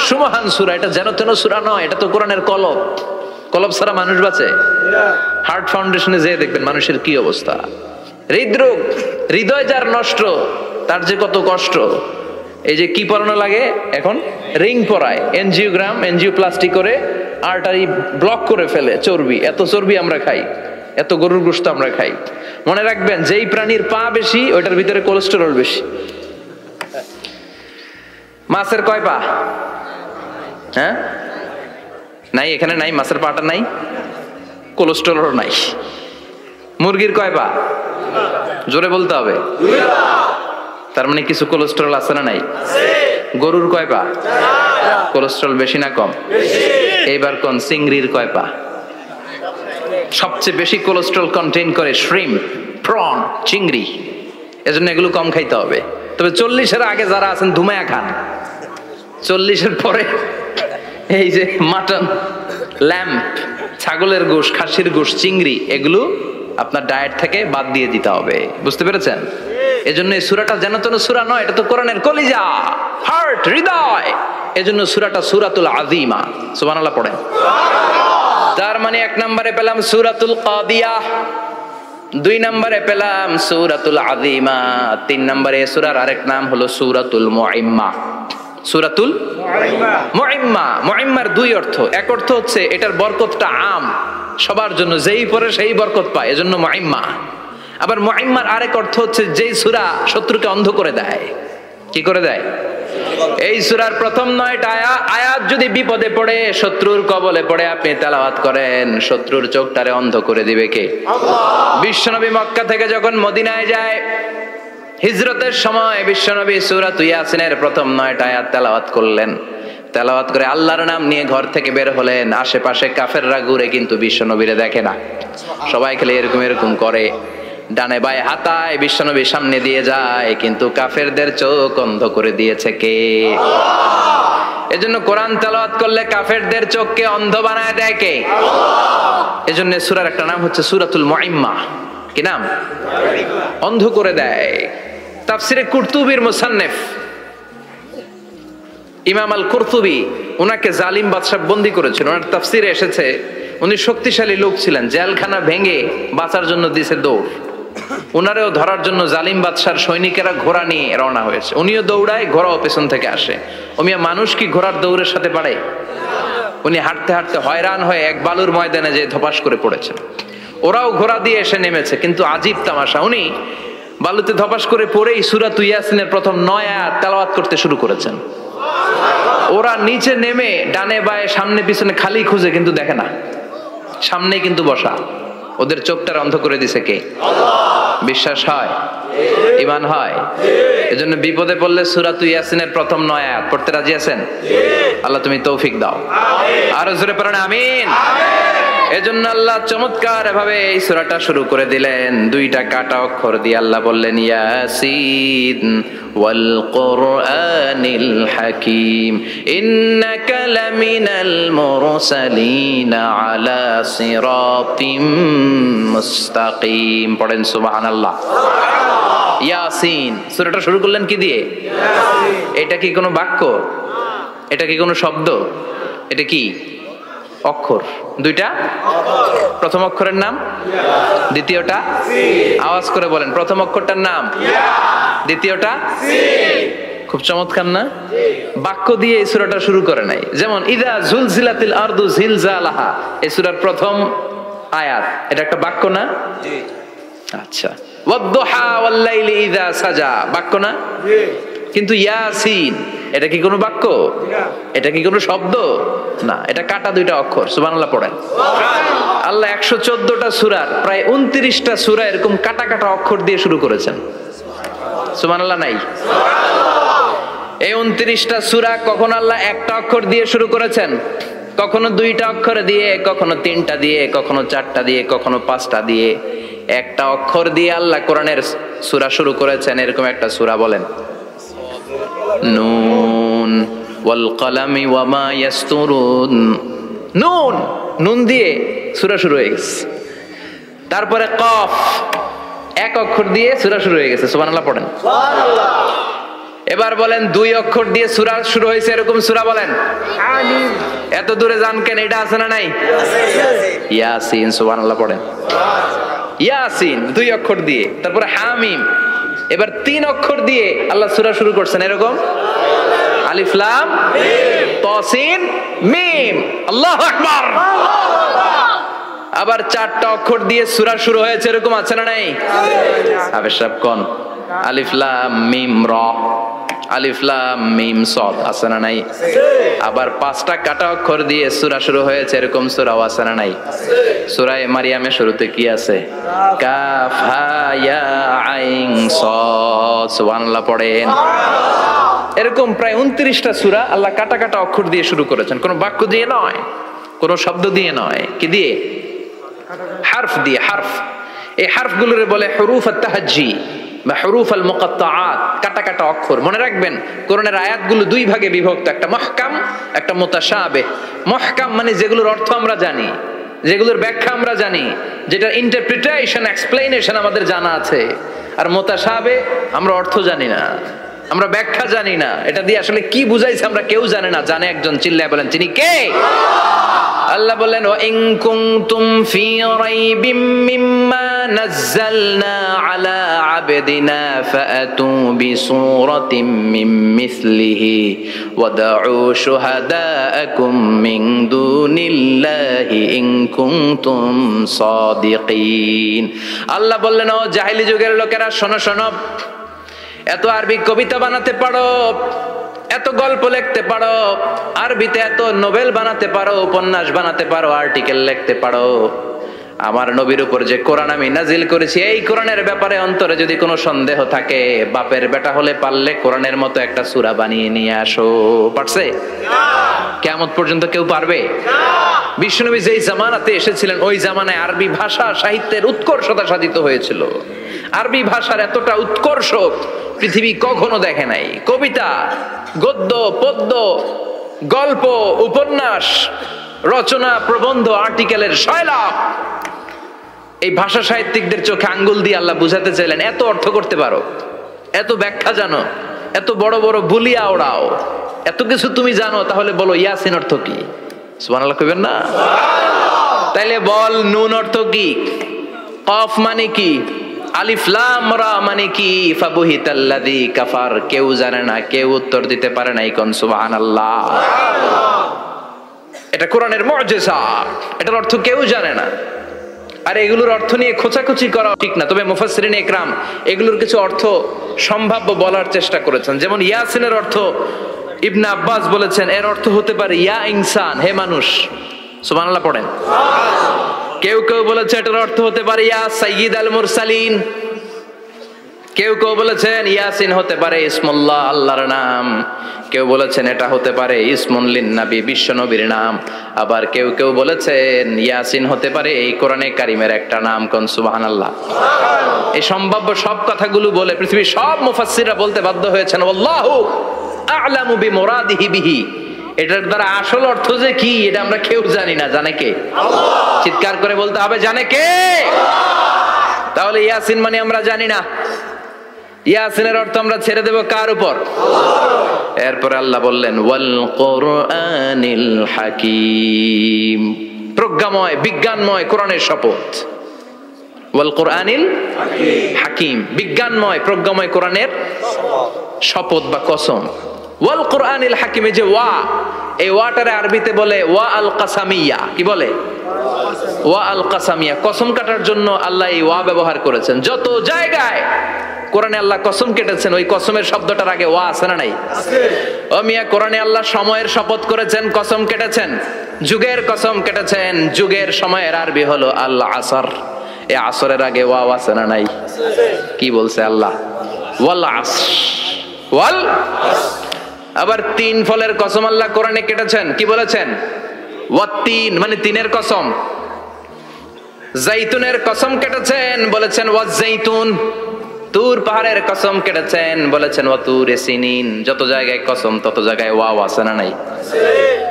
সুমহান সূরা। এটা যেন তেন সূরা নয়, এটা তো কোরআনের কলব। কলব ছাড়া মানুষ বাঁচে? হার্ট ফাউন্ডেশনে যেয়ে দেখবেন মানুষের কি অবস্থা। হৃদরোগ, হৃদয় যার নষ্ট, তার যে কত কষ্ট। এই যে কি পরানো লাগে এখন? রিং পরায়, এনজিওগ্রাম, এনজিওপ্লাস্টি করে আর্টারি ব্লক করে ফেলে। চর্বি, এত চর্বি আমরা খাই, এত গরুর গোশত আমরা খাই। মনে রাখবেন, যেই প্রাণীর পা বেশি ওইটার ভিতরে কোলেস্টেরল বেশি। মাছের কয় পা? হ্যাঁ, নাই, এখানে নাই, মাছের পাটা নাই, কোলেস্টেরল নাই। মুরগির কয় পা? জোরে বলতে হবে। তার মানে কিছু কোলেস্টেরল আছে না নাই? গরুর কয় পা? কোলেস্টেরল বেশি না কম? এইবার কোন চিংড়ির কয় পা? সবচেয়ে বেশি কোলেস্টেরল কন্টেইন করে শ্রিম্প, প্রন, চিংড়ি। এজন্য এগুলো কম খাইতে হবে। তবে 40-এর আগে যারা আছেন ধুমায়া খান, 40-এর পরে এই যে মাটন, ল্যাম্প, ছাগলের গোশ, খাসির গোশ, চিংড়ি, এগুলো আপনার ডায়েট থেকে বাদ দিয়ে দিতে হবে। বুঝতে পেরেছেন? এজন্য এই সূরাটা যেন তেন সূরা নয়, এটা তো কোরআনের কলিজা, হার্ট, হৃদয়। এজন্য সূরাটা সূরাতুল আযীমা। সুবহানাল্লাহ পড়েন। তার মানে 1 নম্বরে পেলাম সূরাতুল কাদিয়া, 2 নম্বরে পেলাম সূরাতুল আযীমা, 3 নম্বরে সূরার আরেক নাম হলো সূরাতুল মুইম্মা। সূরাতুল মুইম্মা। মুইম্মার দুই অর্থ। এক অর্থ হচ্ছে এটার বরকতটা আম, সবার জন্য, যেই পড়ে সেই বরকত পায়, এজন্য মুইম্মা। আবার মুইম্মার আরেক অর্থ হচ্ছে যেই সূরা শত্রুকে অন্ধ করে দেয়। কি করে দেয়? এই সূরার প্রথম 9টা আয়াত যদি বিপদে পড়ে, শত্রুর কবলে পড়ে আপনি তেলাওয়াত করেন, শত্রুর চোখটারে অন্ধ করে দিবে কে? আল্লাহ। বিশ্বনবী মক্কা থেকে যখন মদিনায় যায়, হিজরতের সময় বিশ্বনবী সূরাতুল ইয়াসিনের প্রথম 9টা আয়াত তেলাওয়াত করলেন। তেলাওয়াত করে আল্লাহর নাম নিয়ে ঘর থেকে বের হলেন। আশেপাশে কাফেররা ঘুরে কিন্তু বিশ্বনবীরে দেখে না, সবাই খেলে এরকম এরকম করে, ডানে বায়ে হাতায় বিশ্বনবীর সামনে দিয়ে যায়, কিন্তু কাফেরদের চোখ অন্ধ করে দিয়েছে কে? আল্লাহ। এজন্য কোরআন তেলাওয়াত করলে কাফেরদের চোখকে অন্ধ বানায় দেয় কে? আল্লাহ। এজন্য সূরার একটা নাম হচ্ছে সূরাতুল মুইম্মা। কি নাম? অন্ধ করে দেয়। তাফসিরে কুরতুবির মুসান্নিফ ইমাম আল কুরতুবি, উনাকে জালিম বাদশা বন্দী করেছিল। ওনার তাফসিরে এসেছে উনি শক্তিশালী লোক ছিলেন, জেলখানা ভেঙে বাঁচার জন্য দিছে দৌড়। উনারেও ধরার জন্য জালিম বাদশার সৈনিকেরা ঘোড়া নিয়ে রওনা হয়েছে। উনিও দৌড়ায়, ঘোড়াও পেছন থেকে আসে। ওমিয়া মানুষ কি ঘোড়ার দৌড়ের সাথে পারে? উনি হাঁটতে হাঁটতে হয়রান হয়ে এক বালুর ময়দানে যে ধপাস করে পড়েছেন। ওরাও ঘোড়া দিয়ে এসে নেমেছে, কিন্তু আজীব তামাশা, উনি বালুতে ধপাস করে পড়েই সূরাতুল ইয়াসিনের প্রথম 9 আয়াত তেলাওয়াত করতে শুরু করেছেন। ওরা নিচে নেমে ডানে বায়ে সামনে পিছনে খালি খুঁজে, কিন্তু দেখে না, সামনেই কিন্তু বসা। ওদের চোখটার অন্ধ করে দিছে কে? আল্লাহ। বিশ্বাস হয়? ঈমান হয়? এজন্য বিপদে পড়লে সূরাতুল ইয়াসিনের প্রথম 9 আয়াত পড়তে রাজি আছেন? আল্লাহ তুমি তৌফিক দাও। আরো জোরে পড়েন আমিন। এজন্য আল্লাহ চমৎকার ভাবে এই সূরাটা শুরু করে দিলেন। 2টা কাটা অক্ষর দিয়ে আল্লাহ বললেন ইয়াসিন ওয়াল কুরআনিল হাকীম ইন্নাকা লামিনাল মুরসালিন আলা সিরাতিম মুস্তাকিম। পড়েন সুবহানাল্লাহ। ইয়াসিন সূরাটা শুরু করলেন কি দিয়ে? ইয়াসিন। এটা কি কোনো বাক্য? এটা কি কোনো শব্দ? এটা কি অক্ষর? 2টা প্রথম অক্ষরের নাম, দ্বিতীয়টা আওয়াজ করে বলেন, প্রথম অক্ষরটার নাম, দ্বিতীয়টা। খুব চমৎকার না? বাক্য দিয়ে এই সূরাটা শুরু করে নাই। যেমন ইযা জুলজিলাতিল আরদু জিলজালাহা, এই সূরার প্রথম আয়াত, এটা একটা বাক্য না? জি। আচ্ছা। ওয়াদ-দুহা ওয়াল-লাইলি ইযা সাজা, বাক্য না? জি। কিন্তু ইয়াসিন এটা কি কোনো বাক্য? এটা কি কোনো শব্দ? না, এটা কাটা 2টা অক্ষর। সুবহানাল্লাহ পড়েন। আল্লাহ 114টা সূরার প্রায় 29টা সূরা এরকম কাটা কাটা অক্ষর দিয়ে শুরু করেছেন। সুবহানাল্লাহ নাই? এই 29টা সূরা কখনো আল্লাহ একটা অক্ষর দিয়ে শুরু করেছেন, কখনো 2টা অক্ষর দিয়ে, কখনো 3টা দিয়ে, কখনো 4টা দিয়ে, কখনো 5টা দিয়ে। একটা অক্ষর দিয়ে আল্লাহ কোরআনের সূরা শুরু করেছেন। এরকম একটা সূরা বলেন, নুন ওয়াল কলামি ওয়া মা ইয়াসতুরুন। নুন, নুন দিয়ে সূরা শুরু হয়ে গেছে। তারপরে কফ, এক অক্ষর দিয়ে সূরা শুরু হয়ে গেছে। সুবহানাল্লাহ পড়েন। সুবহানাল্লাহ। এবার বলেন 2 অক্ষর দিয়ে সূরা শুরু হয়েছে এরকম সূরা বলেন। আমিন। এত দূরে যান কেন? এটা আছে না নাই? ইয়াসিন। সুবহানাল্লাহ পড়েন। ইয়াসিন 2 অক্ষর দিয়ে। তারপরে হামিম। এবার 3 অক্ষর দিয়ে আল্লাহ সূরা শুরু করছেন এরকম, আলিফ লাম মিম তা সিন মিম। আল্লাহু আকবার। আবার 4টা অক্ষর দিয়ে সূরা শুরু হয়েছে এরকম আছে না নাই? আবেশ সাহেব কোন? আলিফ লাম মিম রা, আলিফ লাম মিম সাদ আছে না নাই? আবার 5টা কাটা অক্ষর দিয়ে সূরা শুরু হয়েছে এরকম সূরাও আছে না নাই? সূরা মারিয়ামের শুরুতে কি আছে? কাফ হা ইয়া আইন সাদ। সুবহানাল্লাহ পড়েন। এরকম প্রায় 29টা সূরা আল্লাহ কাটা কাটা অক্ষর দিয়ে শুরু করেছেন। কোনো বাক্য দিয়ে নয়, কোনো শব্দ দিয়ে নয়। কি দিয়ে? হারফ দিয়ে। হারফ, এই হারফগুলোরে বলে হুরুফ আত-তাহাজ্জি বা হুরুফ আল মুকাত্তাআত, কাটা কাটা অক্ষর। মনে রাখবেন কোরআনের আয়াতগুলো 2 ভাগে বিভক্ত, একটা মুহকাম, একটা মুতাশাবিহ। মুহকাম মানে যেগুলোর অর্থ আমরা জানি, যেগুলোর ব্যাখ্যা আমরা জানি, যেটার ইন্টারপ্রিটেশন, এক্সপ্লেনেশন আমাদের জানা আছে। আর মুতাশাবিহ আমরা অর্থ জানি না। আমরা ব্যাখ্যা জানি না, এটা দিয়ে আসলে কি বুঝাইছে আমরা কেউ জানে না। জানে একজন, চিল্লায় বলেন তিনি কে? আল্লাহ বলেন ওয়া ইন কুনতুম ফি রাইবিম মিম্মা নাযালনা আলা আবদিনা ফাআতু বিসূরাতিন মিন মিসলিহি ওয়াদউ শুহাদাআকুম মিন দুনিল্লাহি ইন কুনতুম সাদিকিন। আল্লাহ বললেন ও জাহেলি যুগের লোকেরা, শোনো শোনো, এত আরবি কবিতা বানাতে পারো, এত গল্প লিখতে পারো, আরবিতে এত নোবেল বানাতে পারো, উপন্যাস বানাতে পারো, আর্টিকেল লিখতে পারো, আমার নবীর উপর যে কোরআন আমি নাজিল করেছি এই কোরআনের ব্যাপারে অন্তরে যদি কোনো সন্দেহ থাকে, বাপের বেটা হলে পারলে কোরআনের মতো একটা সূরা বানিয়ে নিয়ে আসো। পারছে? কিয়ামত পর্যন্ত কেউ পারবে না। বিশ্বনবী যেই জামানাতে এসেছিলেন ওই জামানায় আরবি ভাষা সাহিত্যের উৎকর্ষতা সাধিত হয়েছিল। আরবি ভাষার এতটা উৎকর্ষ পৃথিবী কখনো দেখে নাই। কবিতা, গদ্য, পদ্য, গল্প, উপন্যাস, রচনা, প্রবন্ধ, আর্টিকেলের শৈলাপ। এই ভাষা সাহিত্যিকদের চোখে আঙ্গুল দিয়ে আল্লাহ বুঝাতে চাইলেন, এত অর্থ করতে পারো, এত ব্যাখ্যা জানো, এত বড় বড় বুলিয়া ওড়াও, এত কিছু তুমি জানো, তাহলে বলো ইয়াসিন অর্থ কি? সুবহানাল্লাহ কইবেন না? তাইলে বল নুন অর্থ কি, কফ মানে কি, আলিফ লাম রা মানে কি, ফাবুহিতাল্লাযী কাফার। কেউ জানে না, কেউ উত্তর দিতে পারে না। কোন সুবহানাল্লাহ। এটা কোরআনের মুজিজা, এটার অর্থ কেউ জানে না। আর এগুলোর অর্থ নিয়ে খোঁচাখুচি করা ঠিক না। তবে মুফাসসিরিনে ইকরাম এগুলোর কিছু অর্থ সম্ভাব্য বলার চেষ্টা করেছেন। যেমন ইয়াসিনের অর্থ ইবনে আব্বাস বলেছেন এর অর্থ হতে পারে ইয়া ইনসান, হে মানুষ। সুবহানাল্লাহ পড়েন। কেউ কেউ বলেছে এটার অর্থ হতে পারে ইয়া সাইয়্যিদ আল মুরসালিন। কেউ কেউ বলেছেন ইয়াসিন হতে পারে ইসমুল্লাহ, আল্লাহর নাম। কেউ বলেছেন এটা হতে পারে ইসমুন লিন নবী, বিশ্ব নবীর নাম। আবার কেউ কেউ বলেছেন ইয়াসিন হতে পারে এই কোরআনে কারিমের একটা নাম। কোন সুবহানাল্লাহ। এই সম্ভাব্য সব কথাগুলো বলে পৃথিবীর সব মুফাসসিররা বলতে বাধ্য হয়েছেন আল্লাহু আ'লামু বিমুরাদিহি বিহি। এটার দ্বারা আসল অর্থ যে কি এটা আমরা কেউ জানি না। জানে কে? আল্লাহ। চিৎকার করে বলতে হবে, জানে কে? আল্লাহ। তাহলে ইয়াসিন মানে আমরা জানি না। ইয়াসিনের অর্থ আমরা ছেড়ে দেব কার উপর? আল্লাহ। এরপর আল্লাহ বললেন ওয়াল কুরআনিল হাকীম, প্রজ্ঞাময় বিজ্ঞানময় কোরআনের শপথ। ওয়াল কুরআনিল হাকীম, বিজ্ঞানময় প্রজ্ঞাময় কোরআনের শপথ বা কসম। ওয়াল কুরআনিল হাকিমে যে ওয়া, এই ওয়াটারে আরবিতে বলে ওয়া আল কাসামিয়া। কি বলে? ওয়া আল কাসামিয়া। কসম কাটার জন্য আল্লাহ এই ওয়া ব্যবহার করেছেন। যত জায়গায় কোরআনে আল্লাহ কসম কেটেছেন ওই কসমের শব্দটার আগে ওয়া আছে না নাই? আছে। ও মিয়া, কোরআনে আল্লাহ সময়ের শপথ করেছেন, কসম কেটেছেন, যুগের কসম কেটেছেন। যুগের সময়ের আরবি হলো আল আসর। এই আসরের আগে ওয়া আছে না নাই? আছে। কি বলছে আল্লাহ? ওয়াল আসর, ওয়াল আসর। আবার তিন ফলের কসম আল্লাহ কোরআনে কেটেছেন। কি বলেছেন? ওয়াত্তিন মানে তিনের কসম। জাইতুনের কসম কেটেছেন, বলেছেন ওয়াজ্জাইতুন। তুর পাহাড়ের কসম কেটেছেন, বলেছেন ওয়াতুরে সিনিন। যত জায়গায় কসম তত জায়গায় ওয়াও আছে না নাই?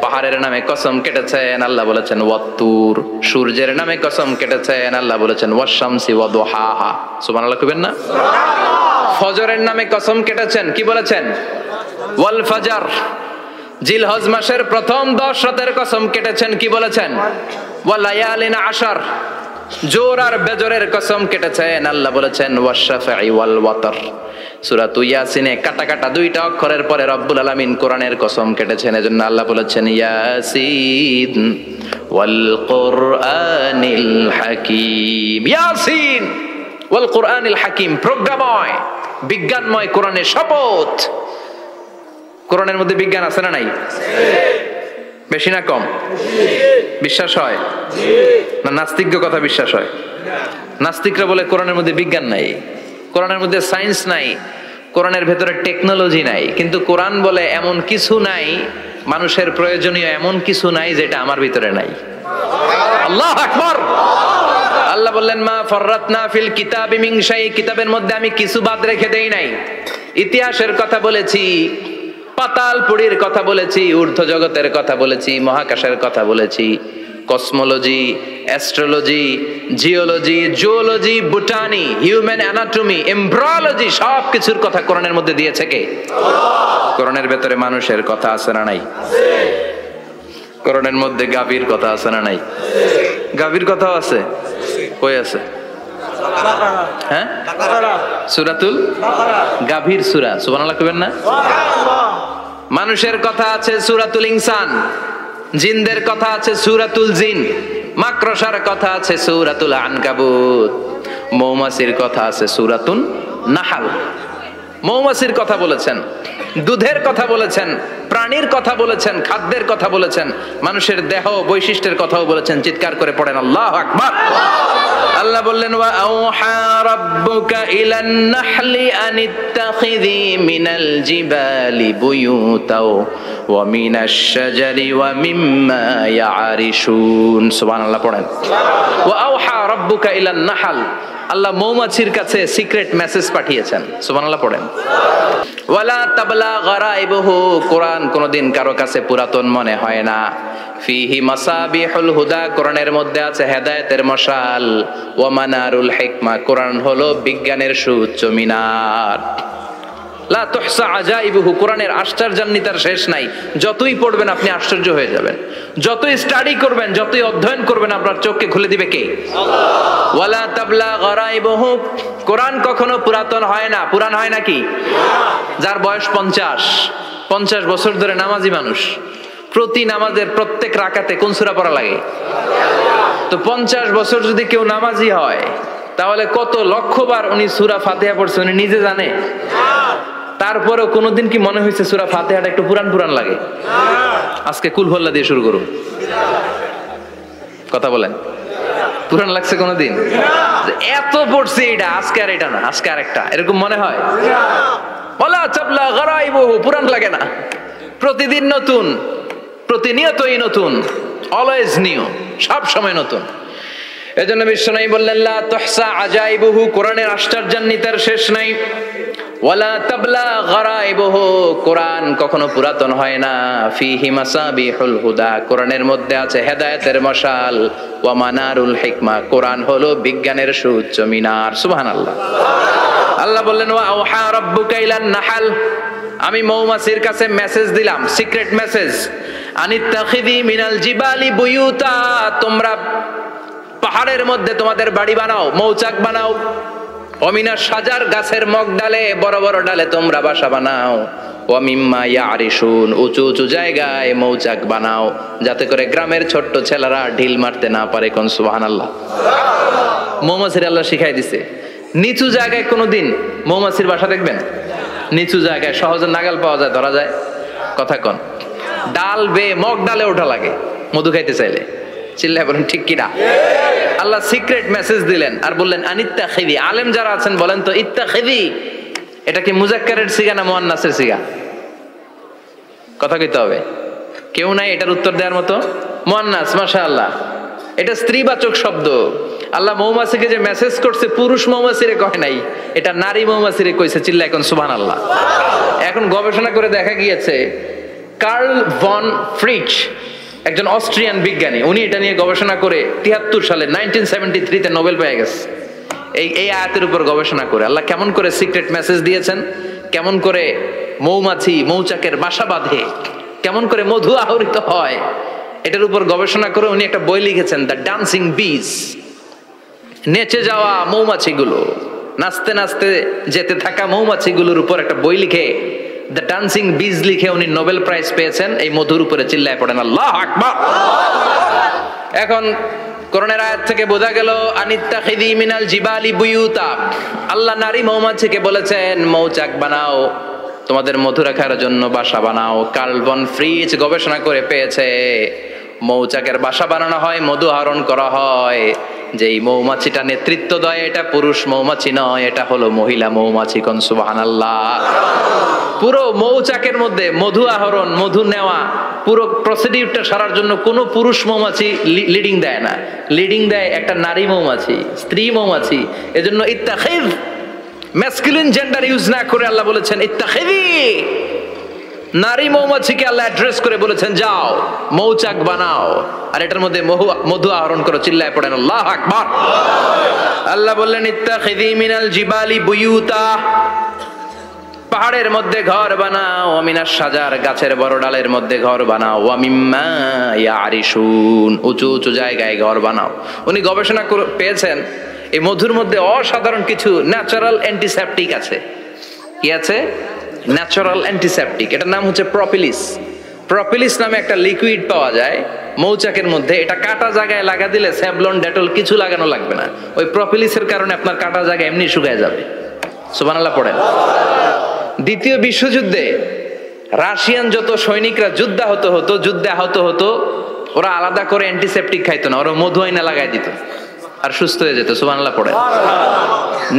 পাহাড়ের নামে কসম কেটেছেন, আল্লাহ বলেছেন ওয়াতুর। সূর্যের নামে কসম কেটেছেন, আল্লাহ বলেছেন ওয়াশ-শামসি ওয়া দুহাহা। সুবহানাল্লাহ কইবেন না? ফজরের নামে কসম কেটেছেন, কি বলেছেন? ওয়াল ফাজর। জিলহজ মাসের প্রথম 10 রাতের কসম কেটেছেন, কি বলেছেন? ওয়া লায়ালিন আশর। জোর আর বেজরের কসম কেটেছেন, আল্লাহ বলেছেন ওয়াশ-শাফঈ ওয়াল ওয়াতর। সূরা ইয়াসিনে কাটা কাটা দুইটা অক্ষরের পরে রব্বুল আলামিন কোরআনের কসম কেটেছেন। এজন্য আল্লাহ বলেছেন ইয়াসিন ওয়াল কুরআনিল হাকীম। ইয়াসিন ওয়াল কুরআনিল হাকীম, প্রজ্ঞাময় বিজ্ঞানময় কোরআনের শপথ। কোরআনের মধ্যে বিজ্ঞান আছে না নাই? বেশি না কম? বিশ্বাস হয় না? নাস্তিকদের কথা বিশ্বাস হয়? নাস্তিকরা বলে কোরআনের মধ্যে বিজ্ঞান নাই, কোরআনের মধ্যে সায়েন্স নাই, কোরআনের ভেতরে টেকনোলজি নাই। কিন্তু কোরআন বলে এমন কিছু নাই, মানুষের প্রয়োজনীয় এমন কিছু নাই যেটা আমার ভিতরে নাই। আল্লাহু আকবার। আল্লাহ বললেন মা ফাররাতনা ফিল কিতাবি মিন শাই, কিতাবের মধ্যে আমি কিছু বাদ রেখে দেই নাই। ইতিহাসের কথা বলেছি, পাতাল পুরীর কথা বলেছি, ঊর্ধ্ব জগতের কথা বলেছি, মহাকাশের কথা বলেছি, cosmology, astrology, geology, zoology, botany, human anatomy, embryology, সব কিছুর কথা কোরআনের মধ্যে দিয়েছে কে? কোরআনের ভেতরে মানুষের কথা আছে না নাই? কোরআনের মধ্যে গাভীর কথা আছে না নাই? গাভীর কথাও আছে। কই আছে? হ্যাঁ, সূরাতুল গাভীর সূরা। সুবহানাল্লাহ কইবেন না? মানুষের কথা আছে সূরাতুল ইনসান, জিনদের কথা আছে সূরাতুল জিন, মাকড়সার কথা আছে সূরাতুল আনকাবুত, মৌমাছির কথা আছে সূরাতুন নাহাল। মৌমাছির কথা বলেছেন, দুধের কথা বলেছেন, প্রাণীর কথা বলেছেন, খাদ্যের কথা বলেছেন, মানুষের দেহ বৈশিষ্ট্যের কথাও বলেছেন। চিৎকার করে পড়েন আল্লাহু আকবার। আল্লাহ বললেন ওয়া আওহা রাব্বুকা ইলান নাহলি আনিত্তাখিযি মিনাল জিবালি বুয়ুতাও ওয়া মিনাশ শাজারি ওয়া মিম্মা ইয়ারিশুন। সুবহানাল্লাহ পড়েন। ওয়া আওহা রাব্বুকা ইলান নাহল, আল্লাহ মৌমাছির কাছে সিক্রেট মেসেজ পাঠিয়েছেন। সুবহানাল্লাহ পড়েন। ওয়ালা তাবলা গারাইবুহু, কোরআন কোনদিন কারো কাছে পুরাতন মনে হয় না। ফিহি মাসাবিহুল হুদা, কোরআনের মধ্যে আছে হেদায়েতের মশাল। ওয়া মানারুল হিকমা, কোরআন হলো বিজ্ঞানের সুউচ্চ মিনার। লা তুহসা আজাইবুহু, কোরআনের আশ্চর্যান্বিতার শেষ নাই। যতই পড়বেন আপনি আশ্চর্য হয়ে যাবেন, যতই স্টাডি করবেন, যতই অধ্যয়ন করবেন, আপনার চোখকে খুলে দিবে কে? আল্লাহ। ওয়ালা তাবলা গারাইবুহু, কোরআন কখনো পুরাতন হয় না। পুরান হয় নাকি? যার বয়স 50 বছর ধরে নামাজি মানুষ, প্রতি নামাজের প্রত্যেক রাকাতে কোন সূরা পড়া লাগে? তো 50 বছর যদি কেউ নামাজি হয়, তাহলে কত লক্ষবার উনি সূরা ফাতিহা পড়ছে উনি নিজে জানে? তারপরেও কোনোদিন কি মনে হয়েছে সূরা ফাতিহাটা একটু পুরান পুরান লাগে? আজকে কুল হল্লা দিয়ে শুরু করুন, কথা বলেন। পুরান লাগছে কোনোদিন? এত পড়ছে এটা, আজকে আর এটা না, আজকে আর একটা, এরকম মনে হয়? ওয়ালা তাবলা গারাইবুহু, পুরান লাগে না। প্রতিদিন নতুন, প্রতিনিয়তই নতুন, অলওয়েজ নিউ, সব সময় নতুন। এজন্য বিশ্বনবী বললেন লা তুহসা আজাইবুহু, কোরআনের আশ্চর্যান্বিতার শেষ নাই। ওয়ালা তাবলা গারাইবুহু, কোরআন কখনো পুরাতন হয় না। ফিহি মাসাবিহুল হুদা, কোরআনের মধ্যে আছে হেদায়েতের মশাল। ওয়া মানারুল হিকমা, কোরআন হলো বিজ্ঞানের সুউচ্চ মিনার। সুবহানাল্লাহ। আল্লাহ বললেন ওয়া আওহা রাব্বুকা ইলান নাহাল, আমি মৌমাছির কাছে মেসেজ দিলাম, সিক্রেট মেসেজ। আনিত্তাখিযি মিনাল জিবালি বুয়ুতা, তোমরা পাহাড়ের মধ্যে তোমাদের বাড়ি বানাও, মৌচাক বানাও। অমিনা সাজার, গাছের মগ ডালে, বড় বড় ডালে তোমরা বাসা বানাও। ওয়া মিম্মা ইয়ারিশুন, উঁচু উঁচু জায়গায় মৌচাক বানাও, যাতে করে গ্রামের ছোট্ট ছেলেরা ঢিল মারতে না পারে। কোন সুবহানাল্লাহ। মৌমাছির আল্লাহ শিখাই দিছে। নিচু জায়গায় কোনোদিন মৌমাছির বাসা দেখবেন? নিচু জায়গায় সহজে নাগাল পাওয়া যায়, ধরা যায়। কথা কন। ডাল বেয়ে মগ ডালে ওঠা লাগে মধু খাইতে চাইলে। চিল্লায় বলেন ঠিক কিনা? আল্লাহ সিক্রেট মেসেজ দিলেন আর বললেন আনিত্তাখিযি। আলেম যারা আছেন বলেন তো, ইত্তাখিযি এটা কি মুজাক্কারের সিগা না মুয়ান্নাসের সিগা? কথা কইতে হবে। কেউ নাই এটার উত্তর দেওয়ার মতো? মুয়ান্নাস, মাশাআল্লাহ। এটা স্ত্রীবাচক শব্দ। আল্লাহ মৌমাছিকে যে মেসেজ করছে পুরুষ মৌমাছিরে কয় নাই, এটা নারী মৌমাছিরে কইছে। চিল্লা এখন সুবহানাল্লাহ। এখন গবেষণা করে দেখা গিয়েছে, কার্ল ভন ফ্রিচ একজন অস্ট্রিয়ান বিজ্ঞানী, উনি এটা নিয়ে গবেষণা করে 73 সালে 1973 নোবেল পেয়ে গেছে। এই আয়াতের উপর গবেষণা করে আল্লাহ কেমন করে সিক্রেট মেসেজ দিয়েছেন, কেমন করে মৌমাছি মৌচাকের বাসা বাঁধে, কেমন করে মধু আহরিত হয়, এটার উপর গবেষণা করে উনি একটা বই লিখেছেন, দ্য ডান্সিং বিজ। নেচে যাওয়া মৌমাছিগুলো, নাচতে নাচতে যেতে থাকা মৌমাছিগুলোর উপর একটা বই লিখে, দ্য ডান্সিং বিজ লিখে উনি নোবেল প্রাইজ পেয়েছেন এই মধুর উপরে। চিল্লায় পড়েন আল্লাহু আকবার। এখন কোরআনের আয়াত থেকে বোঝা গেল আনিত্তাখিযি মিনাল জিবালি বুয়ুতা, আল্লাহ নারী মৌমাছিকে বলেছেন মৌচাক বানাও, তোমাদের মধু রাখার জন্য বাসা বানাও। কার্ল ভন ফ্রিচ গবেষণা করে পেয়েছে মৌচাকের বাসা বানানো হয়, মধু আহরণ করা হয়। যেই মৌমাছিটা নেতৃত্ব দেয় এটা পুরুষ মৌমাছি নয়, এটা হলো মহিলা মৌমাছি। কোন সুবহানাল্লাহ। পুরো মৌচাকের মধ্যে মধু আহরণ, মধু নেওয়া, পুরো প্রসিডিউরটা সারার জন্য কোনো পুরুষ মৌমাছি লিডিং দেয় না, লিডিং দেয় একটা নারী মৌমাছি, স্ত্রী মৌমাছি। এজন্য ইত্তাখিয, ম্যাসকুলিন জেন্ডার ইউজ না করে আল্লাহ বলেছেন ইত্তাখিযি। নারী মৌমাছিকে আল্লাহ অ্যাড্রেস করে বলেছেন যাও মৌচাক বানাও আর এটার মধ্যে মধু আহরণ করো, চিল্লায় পড়েন আল্লাহু আকবার। আল্লাহ বললেন ইত্তাখিযি মিনাল জিবালি বুয়ুতা, পাহাড়ের মধ্যে ঘর বানাও, মিনাশ শাজার গাছের বড় ডালের মধ্যে ঘর বানাও, ওয়া মিম্মা ইয়ারিশুন উঁচু উঁচু জায়গায় ঘর বানাও। উনি গবেষণা পেয়েছেন এই মধুর মধ্যে অসাধারণ কিছু ন্যাচারাল অ্যান্টিসেপটিক আছে। কি আছে? Natural antiseptic. এটার নাম হচ্ছে প্রপিলিস। প্রপিলিস নামে একটা লিকুইড পাওয়া যায় মৌচাকের মধ্যে। এটা কাটা জায়গায় লাগা দিলে স্যাভলন ডেটল কিছু লাগানো লাগবে না। ওই প্রপিলিসের কারণে আপনার কাটা জায়গা এমনি শুকিয়ে যাবে। সুবহানাল্লাহ পড়েন। দ্বিতীয় বিশ্বযুদ্ধে রাশিয়ান যত সৈনিকরা যুদ্ধে আহত হতো ওরা আলাদা করে অ্যান্টিসেপটিক খাইতো না, ওরা মধু আইনা লাগাই দিত আর সুস্থ হয়ে যেত। সুবহানাল্লাহ পড়েন।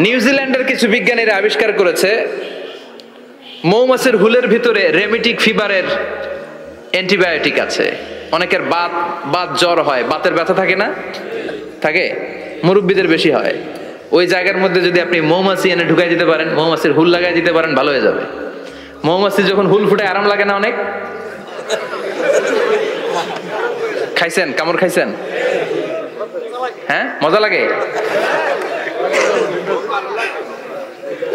নিউজিল্যান্ডের কিছু বিজ্ঞানীরা আবিষ্কার করেছে মৌমাছির হুলের ভিতরে রেমিটিক ফিভারের অ্যান্টিবায়োটিক আছে। অনেকের বাত জ্বর হয়, বাতের ব্যথা থাকে না? থাকে, মুরব্বীদের বেশি হয়। ওই জায়গার মধ্যে যদি আপনি মৌমাছি এনে ঢুকাই দিতে পারেন, মৌমাছির হুল লাগাই দিতে পারেন, ভালো হয়ে যাবে। মৌমাছি যখন হুল ফুটে আরাম লাগে না অনেক? খাইছেন? কামড় খাইছেন? হ্যাঁ, মজা লাগে।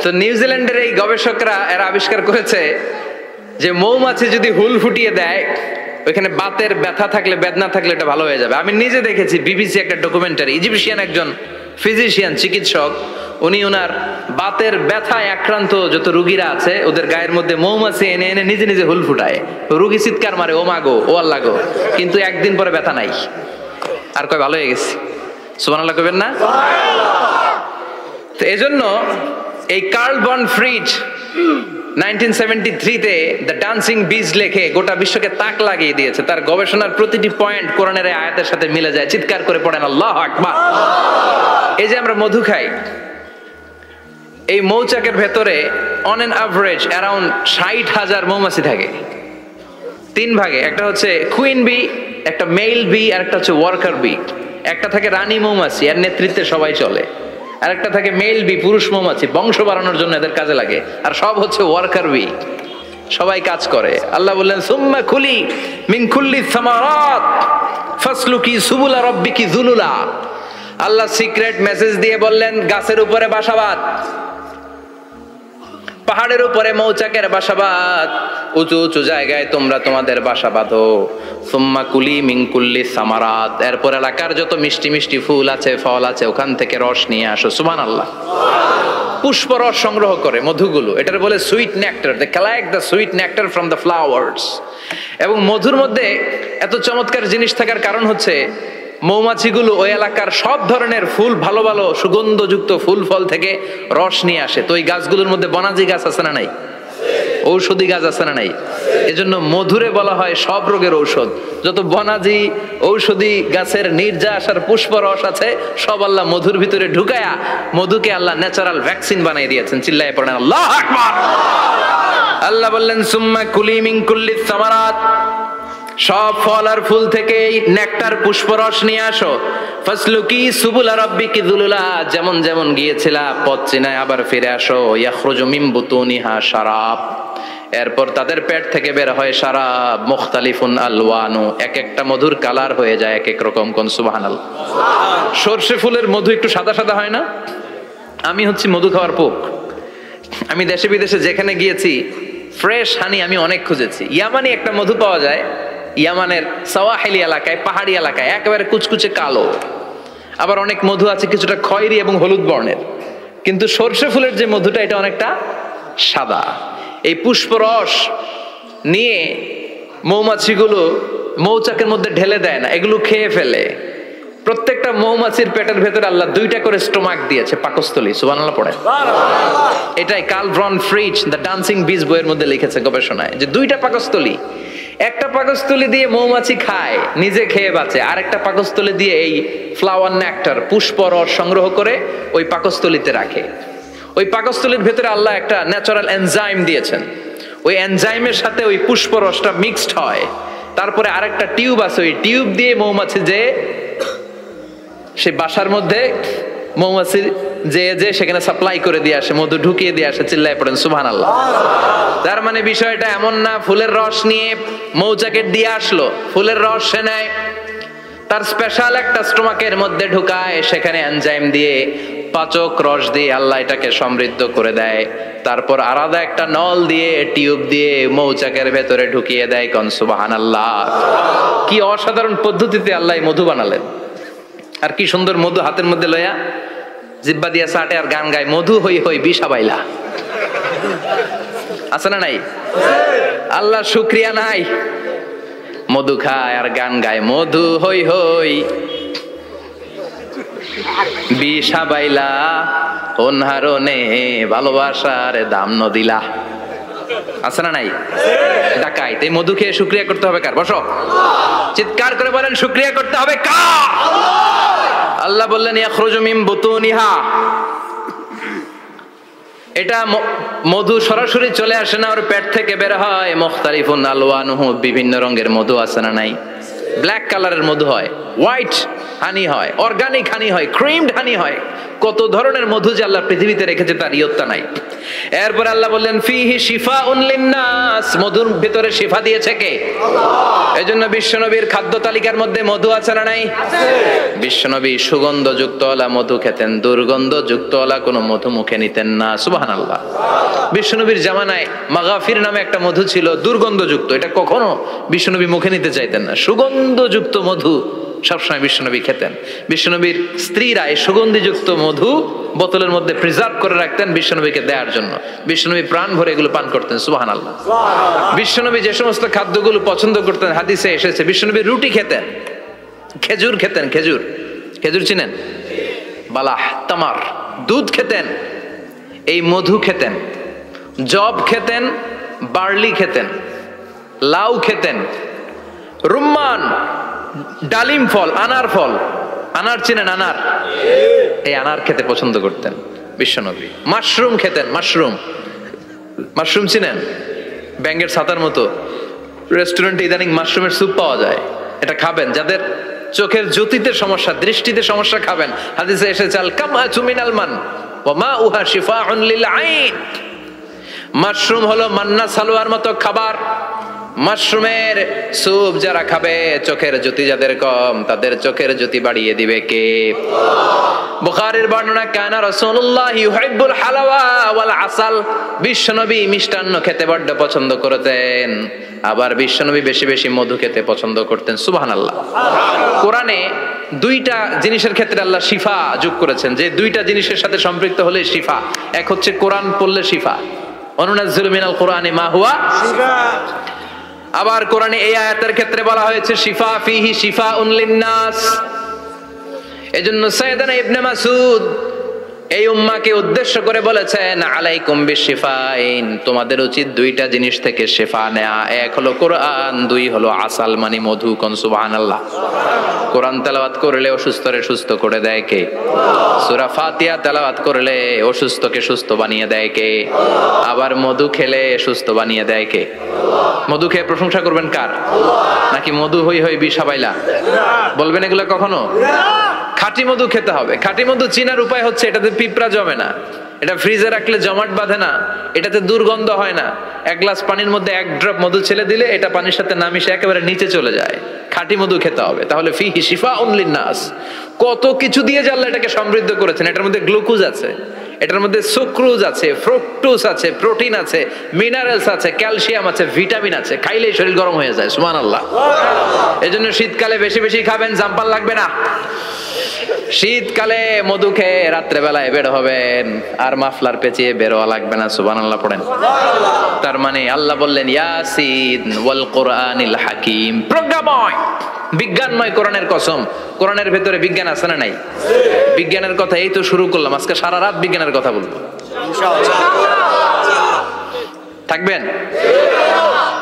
তো নিউজিল্যান্ডের এই গবেষকরা এরা আবিষ্কার করেছে যে মৌমাছি যদি হুল ফুটিয়ে দেয় ওইখানে বাতের ব্যথা থাকলে বেদনা থাকলে এটা ভালো হয়ে যাবে। আমি নিজে দেখেছি বিবিসি একটা ডকুমেন্টারি, ইজিপশিয়ান একজন ফিজিশিয়ান চিকিৎসক, উনি ওনার বাতের ব্যথায় আক্রান্ত যত রুগীরা আছে ওদের গায়ের মধ্যে মৌমাছি এনে এনে নিজে নিজে হুল ফুটায়। রুগী চিৎকার মারে ও মাগো ও আল্লাহ গো, কিন্তু একদিন পরে ব্যথা নাই আর কয় ভালো হয়ে গেছে। সুবহানাল্লাহ কইবেন না? তো এজন্য এই কার্ল বন ফ্রিজ 1973 তে দ্য ডান্সিং বিজ লেখে গোটা বিশ্বকে তাক লাগিয়ে দিয়েছে। তার গবেষণার প্রতিটি পয়েন্ট কোরআনের আয়াতের সাথে মিলে যায়। চিৎকার করে পড়েন আল্লাহু আকবার। এই যে আমরা মধু খাই, এই মৌচাকের ভেতরে অন এন অ্যাভারেজ অ্যারাউন্ড 60,000 মৌমাছি থাকে। তিন ভাগে, একটা হচ্ছে কুইন বি, একটা মেল বি, আর একটা হচ্ছে ওয়ার্কার বি। একটা থাকে রানী মৌমাছি, এর নেতৃত্বে সবাই চলে। আর একটা থাকে মেল বি, পুরুষ মৌমাছি, বংশ বাড়ানোর জন্য এদের কাজে লাগে। আর সব হচ্ছে ওয়ার্কার বি, সবাই কাজ করে। আল্লাহ বললেন সুম্মা কুলি মিন কুল্লি সামারাত ফাসলুকি সুবুলা রাব্বিকি যুলুলা। আল্লাহ সিক্রেট মেসেজ দিয়ে বললেন গাছের উপরে বাসাবাদ, পাহাড়ের উপরে মৌচাকের বাসাবাদ, উঁচু উঁচু জায়গায় তোমরা তোমাদের বাসা বাঁধো। সুম্মা কুলি মিন কুল্লি সামারাত, এরপর এলাকার যত মিষ্টি মিষ্টি ফুল আছে ফল আছে ওখান থেকে রস নিয়ে আসো। সুবহানাল্লাহ। পুষ্প রস সংগ্রহ করে মধুগুলো, এটার বলে sweet nectar. They collect the sweet nectar from the flowers. এবং মধুর মধ্যে এত চমৎকার জিনিস থাকার কারণ হচ্ছে মৌমাছিগুলো ওই এলাকার সব ধরনের ফুল, ভালো ভালো সুগন্ধযুক্ত ফুল ফল থেকে রস নিয়ে আসে। তো ওই গাছগুলোর মধ্যে বনাজি গাছ আছে না নাই? ঔষধি গাছ আছে না নাই? এজন্য মধুরে বলা হয় সব রোগের ঔষধ। যত বনাজি ঔষধি গাছের নির্যাস আর পুষ্প রস আছে সব আল্লাহ মধুর ভিতরে ঢুকায়া মধুকে আল্লাহ ন্যাচারাল ভ্যাকসিন বানিয়ে দিয়েছেন। চিল্লায়ে পড়েন আল্লাহু আকবার। আল্লাহ বললেন সুম্মা কুলি মিন কুল্লি সামারাত, সব ফল আর ফুল থেকে নেকটার পুষ্পরস নিয়ে আসো। ফাসলুকি সুবুলা রাব্বিকি যুলুলা, যেমন যেমন গিয়েছিলা পথ চিনায় আবার ফিরে আসো। ইয়াখরুজু মিন বুতুনিহা শারাব, এরপর তাদের পেট থেকে বের হয় শারাব। মুখতালিফুন আলওয়ানু, এক একটা মধুর কালার হয়ে যায় এক এক রকম। কোন সুবহানাল্লাহ। সরষে ফুলের মধু একটু সাদা সাদা হয় না? আমি হচ্ছি মধু খাওয়ার পোক। আমি দেশে বিদেশে যেখানে গিয়েছি ফ্রেশ হানি আমি অনেক খুঁজেছি। ইয়ামানি একটা মধু পাওয়া যায় ইয়ামানের সাওয়াহিলি এলাকায়, পাহাড়ি এলাকায়, একেবারে কুচকুচে কালো। আবার অনেক মধু আছে কিছুটা খয়েরি এবং হলুদ বর্ণের। কিন্তু সরষে ফুলের যে মধুটা এটা অনেকটা সাদা। এই পুষ্পরস নিয়ে মৌমাছিগুলো মৌচাকের মধ্যে ঢেলে দেয় না, এগুলো খেয়ে ফেলে। প্রত্যেকটা মৌমাছির পেটের ভেতরে আল্লাহ 2টা করে স্টোমাক দিয়েছে, পাকস্থলী। সুবহানাল্লাহ পড়ে। এটাই Karl von Frisch the dancing bees বইয়ের মধ্যে লিখেছে গবেষণায় যে 2টা পাকস্থলী। একটা পাকস্থলী দিয়ে মৌমাছি খায়, নিজে খেয়ে বাঁচে। আরেকটা পাকস্থলী দিয়ে এই ফ্লাওয়ার নেক্টার পুষ্পরস সংগ্রহ করে ওই পাকস্থলীতে রাখে। ওই পাকস্থলীর ভেতরে আল্লাহ একটা ন্যাচারাল এনজাইম দিয়েছেন। ওই এনজাইমের সাথে ওই পুষ্পরসটা মিক্সড হয়। তারপরে আরেকটা টিউব আছে, ওই টিউব দিয়ে মৌমাছি যে সে বাসার মধ্যে মৌমাছির যে যে সেখানে সাপ্লাই করে দিয়ে আসে, মধু ঢুকিয়ে দিয়ে আসে, চিল্লায় পড়েন সুবহানাল্লাহ। তার মানে বিষয়টা এমন না ফুলের রস নিয়ে মৌচাকের দিয়ে আসলো, ফুলের রস সে নেয়, তার স্পেশাল একটা স্টোমাকের মধ্যে ঢুকায়, সেখানে এনজাইম দিয়ে পাচক রস দিয়ে আল্লাহ এটাকে সমৃদ্ধ করে দেয়, তারপর আলাদা একটা নল দিয়ে টিউব দিয়ে মৌচাকের ভেতরে ঢুকিয়ে দেয়। কোন সুবহানাল্লাহ। কি অসাধারণ পদ্ধতিতে আল্লাহ মধু বানালেন, আর কি সুন্দর মধু হাতের মধ্যে লয়া জিব্বা দিয়া চাটে আর গান গায়, মধু হই হই বিষা বাইলা। আছে না নাই? আল্লাহ শুকরিয়া নাই? মধু খায় আর গান গায়, মধু হই হই বিষা বাইলা, অনহারনে ভালোবাসার দাম নদিলা। আছে না নাই? ডাকাইত। এই মধু খেয়ে শুকরিয়া করতে হবে কার? বসো, চিৎকার করে বলেন শুকরিয়া করতে হবে কার? আল্লাহ বললেন ইয়াখরুজু মিন বুতুনিহা, এটা মধু সরাসরি চলে আসে না, ওর পেট থেকে বের হয়। মুখতালিফুন আলওয়ানুহু, বিভিন্ন রঙের মধু। আছে না নাই? ব্ল্যাক কালারের মধু হয়, হোয়াইট হানি হয়, অর্গানিক হানি হয়, ক্রিমড হানি হয়। কত ধরনের মধু যে আল্লাহ পৃথিবীতে রেখেছে তার ইয়ত্তা নাই। এরপর আল্লাহ বললেন ফিহি শিফাউন লিন্নাস, মধুর ভিতরে শিফা দিয়েছে কে? আল্লাহ। এজন্য বিশ্বনবীর খাদ্য তালিকার মধ্যে মধু আছে না নাই? আছে। বিশ্বনবী সুগন্ধযুক্তওয়ালা মধু খেতেন, দুর্গন্ধযুক্তওয়ালা কোনো মধু মুখে নিতেন না। সুবহানাল্লাহ। বিশ্বনবীর জামানায় মাগাফির নামে একটা মধু ছিল, দুর্গন্ধযুক্ত, এটা কখনো বিশ্বনবী মুখে নিতে চাইতেন না। সুগন্ধযুক্ত মধু সবসময় বিশ্বনবী খেতেন। বিশ্বনবীর স্ত্রীরা এই সুগন্ধিযুক্ত মধু বোতলের মধ্যে প্রিজার্ভ করে রাখতেন বিশ্বনবীকে দেওয়ার জন্য। বিশ্বনবী প্রাণ ভরে এগুলো পান করতেন। সুবহানাল্লাহ। বিশ্বনবী যে সমস্ত খাদ্যগুলো পছন্দ করতেন হাদিসে এসেছে, বিশ্বনবী রুটি খেতেন, খেজুর খেতেন, খেজুর, খেজুর চিনেন? বালাহ, তামার, দুধ খেতেন, এই মধু খেতেন, জব খেতেন, বার্লি খেতেন, লাউ খেতেন, রুম্মান, ডালিম ফল, আনার ফল, আনার চিনেন? আনার, এই আনার খেতে পছন্দ করতেন বিশ্বনবী। মাশরুম খেতেন, মাশরুম, মাশরুম চিনেন? ব্যাঙের ছাতার মতো। রেস্টুরেন্টে ইদানিং মাশরুমের স্যুপ পাওয়া যায়, এটা খাবেন। যাদের চোখের জ্যোতিতে সমস্যা, দৃষ্টিতে সমস্যা, খাবেন। হাদিসে এসেছে আল কামআতু মিনাল মান ওয়া মাউহা শিফাউন লিল আইন। মাশরুম হলো মান্না সালোয়ার মতো খাবার। মাশরুমের স্যুপ যারা খাবে, চোখের জ্যোতি যাদের কম, তাদের চোখের জ্যোতি বাড়িয়ে দিবে কে? বুখারীর বর্ণনা, কানা রাসূলুল্লাহ ইউহিব্বুল হালাওয়া ওয়াল আসাল, বিশ্বনবী মিষ্টান্ন খেতে বড় পছন্দ করতেন, আবার বিশ্বনবী বেশি বেশি মধু খেতে পছন্দ করতেন। সুবহানাল্লাহ। কোরআনে দুইটা জিনিসের ক্ষেত্রে আল্লাহ শিফা যোগ করেছেন, যে দুইটা জিনিসের সাথে সম্পৃক্ত হলে শিফা। এক হচ্ছে কোরআন পড়লে শিফা, অনুনাজ্জিলু মিনাল কোরআনি মা হুয়া শিফা। আবার কোরআনে এই আয়াতের ক্ষেত্রে বলা হয়েছে শিফা ফিহি শিফাউন লিন্নাস। এজন্য সাইয়েদানা ইবনে মাসউদ এই উম্মাহকে উদ্দেশ্য করে বলেছেন আলাইকুম বিশিফাইন, তোমাদের উচিত দুইটা জিনিস থেকে শিফা নেয়া। এক হলো কোরআন, দুই হলো আসাল মানে মধু। কোন সুবহানাল্লাহ। কোরআন তেলাওয়াত করলে অসুস্থরে সুস্থ করে দেয় কে? সূরা ফাতিহা তেলাওয়াত করলে অসুস্থকে সুস্থ বানিয়ে দেয় কে? আবার মধু খেলে সুস্থ বানিয়ে দেয় কে? মধু খেয়ে প্রশংসা করবেন কার? নাকি মধু হই হই বিষা বাইলা বলবেন এগুলো কখনো? খাঁটি মধু খেতে হবে। খাঁটি মধু চিনার উপায় হচ্ছে এটাতে পিঁপড়া জমে না, এটা ফ্রিজে রাখলে জমাট বাঁধে না, এটাতে দুর্গন্ধ হয় না। এক গ্লাস পানির মধ্যে এক ড্রপ মধু ছেলে দিলে এটা পানির সাথে না মিশে একেবারে নিচে চলে যায়। খাঁটি মধু খেতে হবে। তাহলে ফিহি শিফাউন লিন্নাস। কত কিছু দিয়ে যে আল্লাহ এটাকে সমৃদ্ধ করেছেন। এটার মধ্যে গ্লুকোজ আছে, এটার মধ্যে সুক্রোজ আছে, ফ্রুক্টোজ আছে, প্রোটিন আছে, মিনারেলস আছে, ক্যালসিয়াম আছে, ভিটামিন আছে। খাইলেই শরীর গরম হয়ে যায়। সুবহানাল্লাহ। এজন্য শীতকালে বেশি বেশি খাবেন, জাম্পার লাগবে না। শীতকালে মধু খেয়ে রাত্রে বেলায় বের হবেন, আর মাফলার পেঁচিয়ে বেরোয়া লাগবে না। সুবহানাল্লাহ পড়েন। তার মানে আল্লাহ বললেন ইয়াসিন ওয়াল কোরআনিল হাকিম, প্রজ্ঞাময়, বিজ্ঞানময় কোরআনের কসম। কোরআনের ভেতরে বিজ্ঞান আছে না নাই? বিজ্ঞানের কথা এই তো শুরু করলাম, আজকে সারা রাত বিজ্ঞানের কথা বলবো ইনশাআল্লাহ। থাকবেন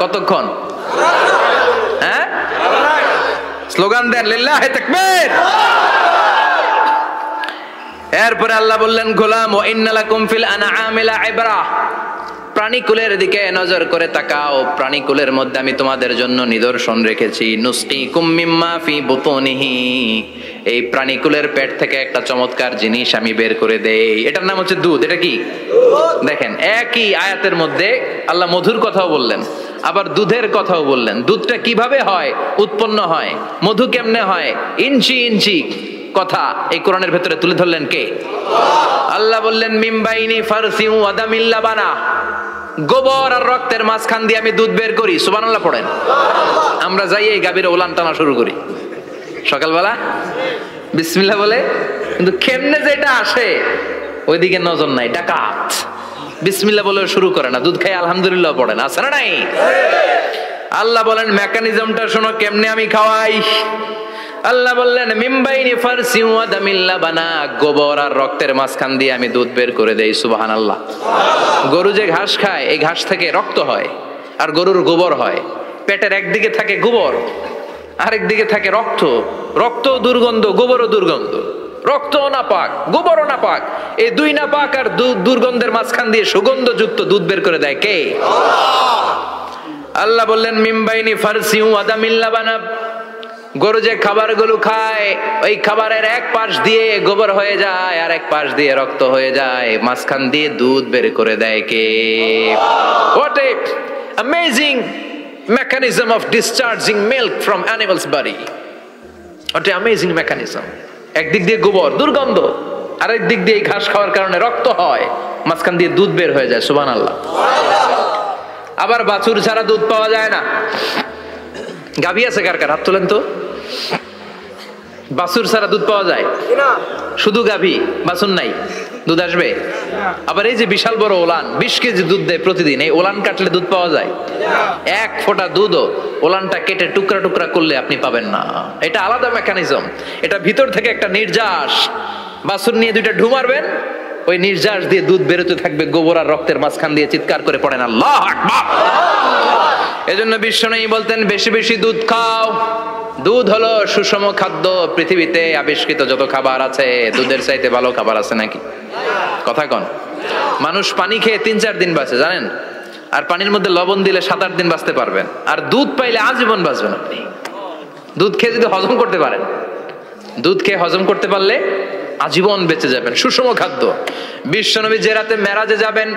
কতক্ষণ? হ্যাঁ, স্লোগান দেন লিল্লাহি তাকবীর। এরপরে আল্লাহ বললেন গোলাম ওয়া ইন্নালাকুম ফিল আনআমি লাইবরা, প্রাণীকুলের দিকে নজর করে তাকাও। প্রাণীকুলের মধ্যে আমি তোমাদের জন্য নিদর্শন রেখেছি। নুসকিকুম মিম্মা ফি বুতুনিহি, এই প্রাণীকুলের পেট থেকে একটা চমৎকার জিনিস আমি বের করে দেই, এটার নাম হচ্ছে দুধ। এটা কি? দেখেন, একই আয়াতের মধ্যে আল্লাহ মধুর কথাও বললেন, আবার দুধের কথাও বললেন। দুধটা কিভাবে হয়, উৎপন্ন হয়, মধু কেমনে হয়, ইঞ্চি ইঞ্চি কথা এই কোরআনের ভেতরে তুলে ধরলেন কে? আল্লাহ বললেন মিমবাইনি ফারসিউ আদামিল লাবানা, গোবর আর রক্তের মাঝখান দিয়ে আমি দুধ বের করি। সুবহানাল্লাহ পড়েন। আমরা যাই এই গাভীর ওলান টানা শুরু করি সকালবেলা বিসমিল্লাহ বলে, কিন্তু কেমনে যে এটা আসে ওইদিকে নজর নাই। ডাকাত বিসমিল্লাহ বলে শুরু করে না, দুধ খাই আলহামদুলিল্লাহ পড়ে না, আছে না নাই? আল্লাহ বলেন মেকানিজমটা শোনো কেমনে আমি খাওয়াই। আল্লাহ বললেন মিমবাইনি ফারসিউ আদামিল লাবানা, গোবর আর রক্তের মাঝখান দিয়ে আমি দুধ বের করে দেই। সুবহানাল্লাহ। গরু যে ঘাস খায়, এই ঘাস থেকে রক্ত হয় আর গরুর গোবর হয়। পেটের একদিকে থাকে গোবর, আরেক দিকে থাকে রক্ত। রক্ত দুর্গন্ধ, গোবরও দুর্গন্ধ। রক্ত নাপাক, গোবরও নাপাক, এই দুই নাপাক আর দুর্গন্ধের মাঝখান দিয়ে সুগন্ধযুক্ত দুধ বের করে দেয় কে? আল্লাহ বললেন মিমবাইনি ফারসিউ আদামিল লাবানা, গরু যে খাবারগুলো খায় ওই খাবারের এক পাশ দিয়ে গোবর হয়ে যায় আর এক পাশ দিয়ে রক্ত হয়ে যায়, মাঝখান দিয়ে দুধ বের করে দেয় কে? What a amazing mechanism of discharging milk from animal's body. What a amazing mechanism. একদিক দিয়ে গোবর দুর্গন্ধ, আরেক দিক দিয়ে ঘাস খাওয়ার কারণে রক্ত হয়, মাঝখান দিয়ে দুধ বের হয়ে যায়। সুবহানাল্লাহ। আবার বাছুর ছাড়া দুধ পাওয়া যায় না। গাভী আছে কার কার? হাত তোলেন তো। বাছুর ছাড়া দুধ পাওয়া যায়? শুধু গাভী, বাছুর নাই, দুধ আসবে? আবার এই যে বিশাল বড় ওলান, 20 কেজি দুধ দেয় প্রতিদিন, এই ওলান কাটলে দুধ পাওয়া যায়? এক ফোঁটা দুধও ওলানটা কেটে টুকরা টুকরা করলে আপনি পাবেন না। এটা আলাদা মেকানিজম। এটা ভিতর থেকে একটা নির্যাস। বাছুর নিয়ে দুইটা ঢু মারবেন, ওই নির্যাস দিয়ে দুধ বেরোতে থাকবে গোবর আর রক্তের মাঝখান দিয়ে। চিৎকার করে পড়েন আল্লাহু আকবার। এজন্য বিশ্বনবী বলতেন বেশি বেশি দুধ খাও। দুধ হলো সুষম খাদ্য। পৃথিবীতে আবিষ্কৃত যত খাবার আছে, দুধের চাইতে ভালো খাবার আছে নাকি? কথা কন। মানুষ পানি খেয়ে 3-4 দিন বাঁচে জানেন, আর পানির মধ্যে লবণ দিলে 7-8 দিন বাঁচতে পারবেন। আর দুধ পাইলে আজীবন বাঁচবেন আপনি। দুধ খেয়ে যদি হজম করতে পারেন, দুধ খেয়ে হজম করতে পারলে আজীবন বেঁচে যাবেন। সুষম খাদ্য। বিশ্বনবী যে রাতে মেরাজে যাবেন,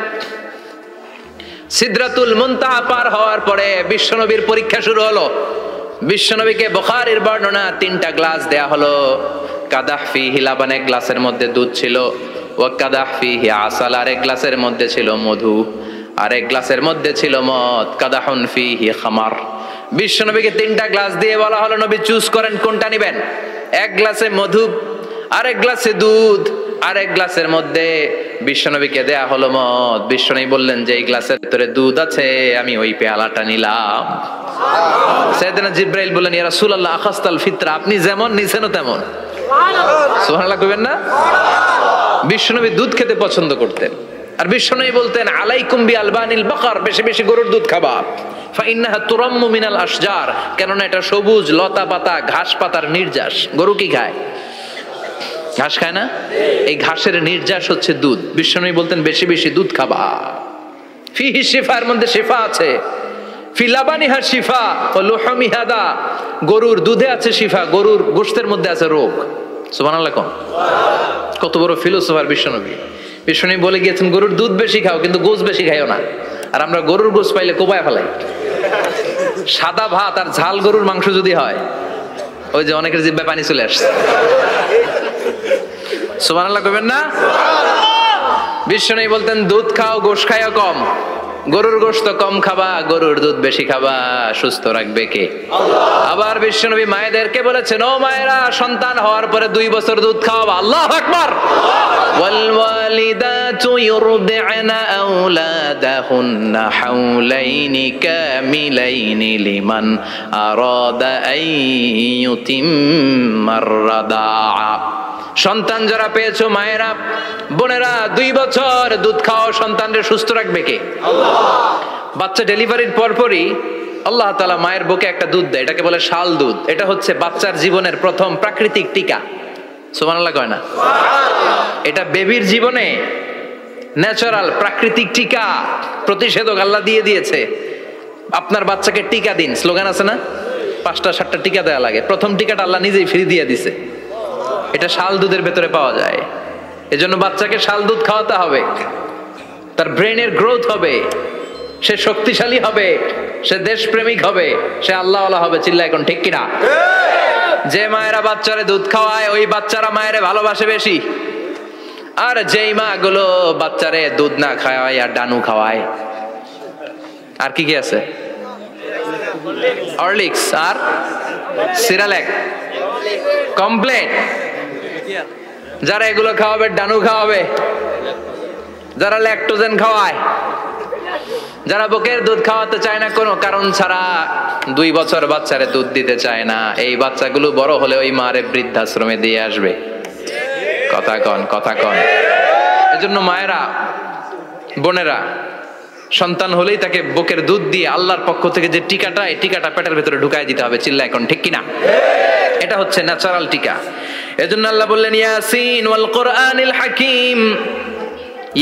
সিদরাতুল মুনতাহা পার হওয়ার পরে বিশ্বনবীর পরীক্ষা শুরু হলো। বিশ্বনবীকে বুখারীর বর্ণনা 3টা গ্লাস দেয়া হলো। কাদাহ ফিহি লাবান, এক গ্লাসের মধ্যে দুধ ছিল। ওয়া কাদাহ ফিহি আসাল, আর এক গ্লাসের মধ্যে ছিল মধু, আর এক গ্লাসের মধ্যে ছিল মদ। কাদাহুন ফিহি খামার। বিশ্বনবীকে 3টা গ্লাস দিয়ে বলা হলো নবী চুজ করেন কোনটা নেবেন। এক গ্লাসে মধু, আরেক গ্লাসে দুধ, আরেক গ্লাসের মধ্যে বিশ্বনবীকে দেয়া হলো মদ। বিশ্বনবী বললেন যে এই গ্লাসের ভিতরে দুধ আছে, আমি ওই পেয়ালাটা নিলাম। সাইয়েদনা জিবরাইল বললেন ইয়া রাসূলুল্লাহ আখাস্তাল ফিতরা, আপনি যেমন নিছেন তেমন। সুবহানাল্লাহ কইবেন না? বিশ্বনবী দুধ খেতে পছন্দ করতেন। আর বিশ্বনবী বলতেন আলাইকুম বি আলবানিল বাকার, বেশি বেশি গরুর দুধ খাবা। ফাইন্নাহা তুরাম্মু মিনাল আশজার, কেননা এটা সবুজ লতা পাতা ঘাস পাতার নির্যাস। গরু কি খায়? ঘাস খায় না? এই ঘাসের নির্যাস হচ্ছে দুধ। বিশ্বনবী বলতেন বেশি বেশি দুধ খাবা। ফিহি শিফার মধ্যে শিফা আছে। ফি লাবানিহা শিফা ওয়া লুহুমিহা দা, গরুর দুধে আছে শিফা, গরুর গোশতের মধ্যে আছে রোগ। সুবহানাল্লাহ। কত বড় ফিলোসোফার বিশ্বনবী। বিশ্বনবী বলে গিয়েছেন গরুর দুধ বেশি খাও, কিন্তু গোশ বেশি খাইও না। আর আমরা গরুর গোশ পাইলে কোপায় ফেলাই। সাদা ভাত আর ঝাল গরুর মাংস যদি হয়, ওই যে অনেকের জিহ্বায় পানি চলে আসছে। সুবহানাল্লাহ কইবেন না? বিশ্বনবী বলতেন দুধ খাও, গোশ খাইও কম। গরুর গোশত কম খাবা, গরুর দুধ বেশি খাবা, সুস্থ রাখবে কে? আবার বিশ্বনবী মায়েদেরকে বলেছেন ও মায়েরা, সন্তান হওয়ার পরে 2 বছর দুধ খাওয়াবা। আল্লাহু আকবার। ওয়াল ওয়ালিদাতু ইউরদি'না আওলাদাহুন্না হাওলাইনি কামিলাইনি লিমান আরাদা আন ইউতিম্মার রাদা'a। সন্তান যারা পেয়েছো মায়েরা বোনেরা, 2 বছর দুধ খাওয়া সন্তানদের সুস্থ রাখবে কে? আল্লাহ। বাচ্চা ডেলিভারির পরপরই আল্লাহ তাআলা মায়ের বুকে একটা দুধ দেয়, এটাকে বলে শাল দুধ। এটা হচ্ছে বাচ্চার জীবনের প্রথম প্রাকৃতিক টিকা। সুবহানাল্লাহ কয় না? এটা বেবির জীবনে ন্যাচারাল প্রাকৃতিক টিকা, প্রতিষেধক আল্লাহ দিয়ে দিয়েছে। আপনার বাচ্চাকে টিকা দিন, স্লোগান আছে না? 5টা 7টা টিকা দেওয়া লাগে। প্রথম টিকাটা আল্লাহ নিজেই ফ্রি দিয়ে দিছে। এটা শাল দুধের ভেতরে পাওয়া যায়। এজন্য বাচ্চাকে শাল দুধ খাওয়াতে হবে, তার ব্রেনের গ্রোথ হবে, সে শক্তিশালী হবে, সে দেশপ্রেমিক হবে, সে আল্লাহওয়ালা হবে। চিল্লা এখন ঠিক কিনা? যে মায়েরা বাচ্চারে দুধ খাওয়ায় ওই বাচ্চারা মায়েরে ভালোবাসে বেশি। আর যেই মা গুলো বাচ্চারে দুধ না খাওয়ায় আর ডানু খাওয়ায়, আর কি কি আছে, হরলিক্স আর সিরালেক, কমপ্লেন, যারা এগুলো খাওয়াবে, ডানু খাওয়াবে, যারা ল্যাকটোজেন খাওয়ায়, যারা বুকের দুধ খাওয়াতে চায় না কোনো কারণ ছাড়া, 2 বছর বাচ্চারে দুধ দিতে চায় না, এই বাচ্চাগুলো বড় হলে ওই মারে বৃদ্ধাশ্রমে দিয়ে আসবে। কথা কন, কথা কন। এজন্য মায়েরা, বোনেরা, সন্তান হলেই তাকে বুকের দুধ দিয়ে আল্লাহর পক্ষ থেকে যে টিকাটা, এই টিকাটা পেটের ভেতরে ঢুকাই দিতে হবে। চিল্লা এখন ঠিক কিনা? এটা হচ্ছে ন্যাচারাল টিকা। এজন্য আল্লাহ বললেন ইয়াসিন ওয়াল কোরআনিল হাকিম।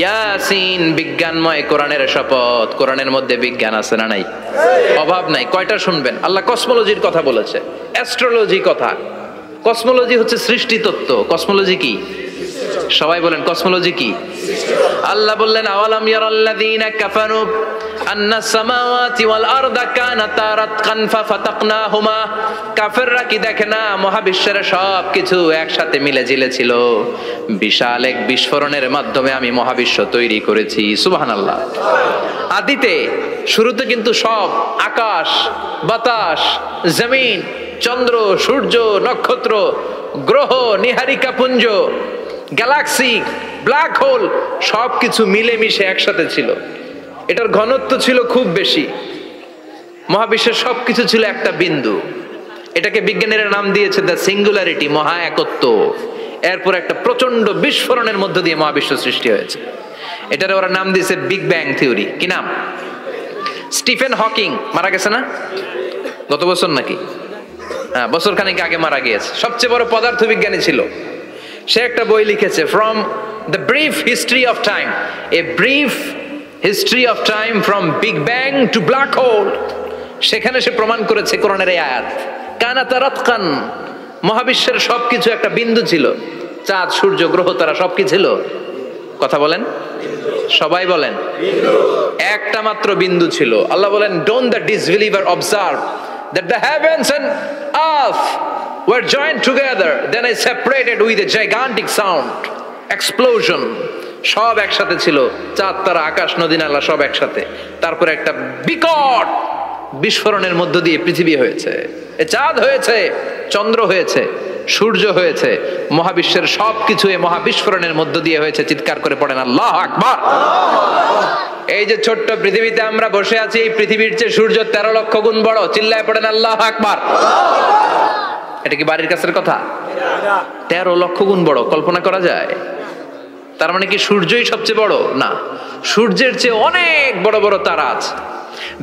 ইয়াসিন, বিজ্ঞানময় কোরআনের শপথ। কোরআনের মধ্যে বিজ্ঞান আছে না নাই? অভাব নাই। কয়টা শুনবেন? আল্লাহ কসমোলজির কথা বলেছে, অ্যাস্ট্রোলজি কথা। কসমোলজি হচ্ছে সৃষ্টি তত্ত্ব। কসমোলজি কি? সবাই বলেন কসমোলজি কি? আল্লাহ বললেন আওয়ালাম ইয়ারাল্লাযীনা কাফারু আন্নাস সামাওয়াতি ওয়াল আরদা কানাতা রাতকান ফাফাতাকনাহুমা। কাফেররা কি দেখে না মহাবিশ্বের সব কিছু একসাথে মিলে ঝিলে ছিল, বিশাল এক বিস্ফোরণের মাধ্যমে আমি মহাবিশ্ব তৈরি করেছি। সুবহানাল্লাহ। আদিতে, শুরুতে কিন্তু সব আকাশ, বাতাস, জমিন, চন্দ্র, সূর্য, নক্ষত্র, গ্রহ, নীহারিকা পুঞ্জ, গ্যালাক্সি, ব্ল্যাক হোল সবকিছু মিলেমিশে একসাথে ছিল। এটার ঘনত্ব ছিল খুব বেশি। মহাবিশ্বের সবকিছু ছিল একটা বিন্দু। এটাকে বিজ্ঞানীরা নাম দিয়েছে দ্য সিঙ্গুলারিটি, মহা একত্ব। এরপর একটা প্রচন্ড বিস্ফোরণের মধ্য দিয়ে মহাবিশ্ব সৃষ্টি হয়েছে। এটার ওরা নাম দিয়েছে বিগ ব্যাং থিওরি। কি নাম? স্টিফেন হকিং মারা গেছে না গত বছর নাকি? হ্যাঁ, বছর খানিক আগে মারা গিয়েছে। সবচেয়ে বড় পদার্থবিজ্ঞানী ছিল। সে একটা বই লিখেছে, from the brief history of time, a brief history of time from big bang two black hole. সেখানে সে প্রমাণ করেছে কোরআনের এই আয়াত, কানাতা রাতকান, মহাবিশ্বের সবকিছু একটা বিন্দু ছিল। চাঁদ, সূর্য, গ্রহ, তারা সব কি ছিল? কথা বলেন, সবাই বলেন। একটা মাত্র বিন্দু ছিল। আল্লাহ বলেন, don't the disbeliever observe that the heavens and earth were joined together, then I separated with a gigantic sound, explosion. সব একসাথে ছিল, চাঁদ, তারা, আকাশ, নদী, নালা সব একসাথে। তারপরে একটা বিকট বিস্ফোরণের মধ্য দিয়ে পৃথিবী হয়েছে, এ চাঁদ হয়েছে, চন্দ্র হয়েছে, সূর্য হয়েছে, মহাবিশ্বের সবকিছু এই মহাবিস্ফোরণের মধ্য দিয়ে হয়েছে। চিৎকার করে পড়েন আল্লাহু আকবার। এই যে ছোট্ট পৃথিবীতে আমরা বসে আছি, এই পৃথিবীর চেয়ে সূর্য 13 লক্ষ গুণ বড়। চিল্লায় পড়েন আল্লাহু আকবার। এটা কি বাড়ির কাছের কথা? 13 লক্ষ গুণ বড়। কল্পনা করা যায়? তার মানে কি সূর্যই সবচেয়ে বড়? না, সূর্যের চেয়ে অনেক বড় বড় তারা আছে।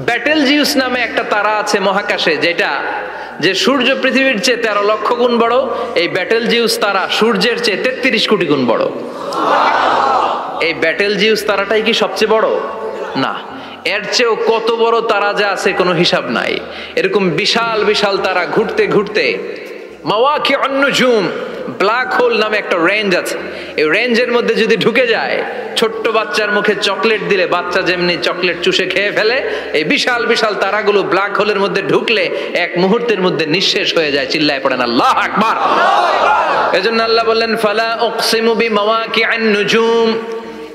ব্যাটেলজিউস নামে একটা তারা আছে মহাকাশে, যেটা যে সূর্য পৃথিবীর চেয়ে 13 লক্ষ গুণ বড়। এই ব্যাটেলজিউস তারা সূর্যের চেয়ে 33 কোটি গুণ বড়। এই ব্যাটেলজিউস তারাটাই কি সবচেয়ে বড়? না, এর চেয়েও কত বড় তারা যা আছে কোনো হিসাব নাই। এরকম বিশাল বিশাল তারা ঘুরতে ঘুরতে মাওয়াকিউন নুজুম, ব্ল্যাক হোল নামে একটা রেঞ্জ আছে। এই রেঞ্জের মধ্যে যদি ঢুকে যায়, ছোট্ট বাচ্চার মুখে চকলেট দিলে বাচ্চা যেমনি চকলেট চুষে খেয়ে ফেলে, এই বিশাল বিশাল তারাগুলো ব্ল্যাক হোলের মধ্যে ঢুকলে এক মুহূর্তের মধ্যে নিঃশেষ হয়ে যায়। চিল্লায় পড়েন আল্লাহু আকবার। এজন্য আল্লাহ বললেন, ফালা উকসিমু বিমাওয়াকিউন নুজুম,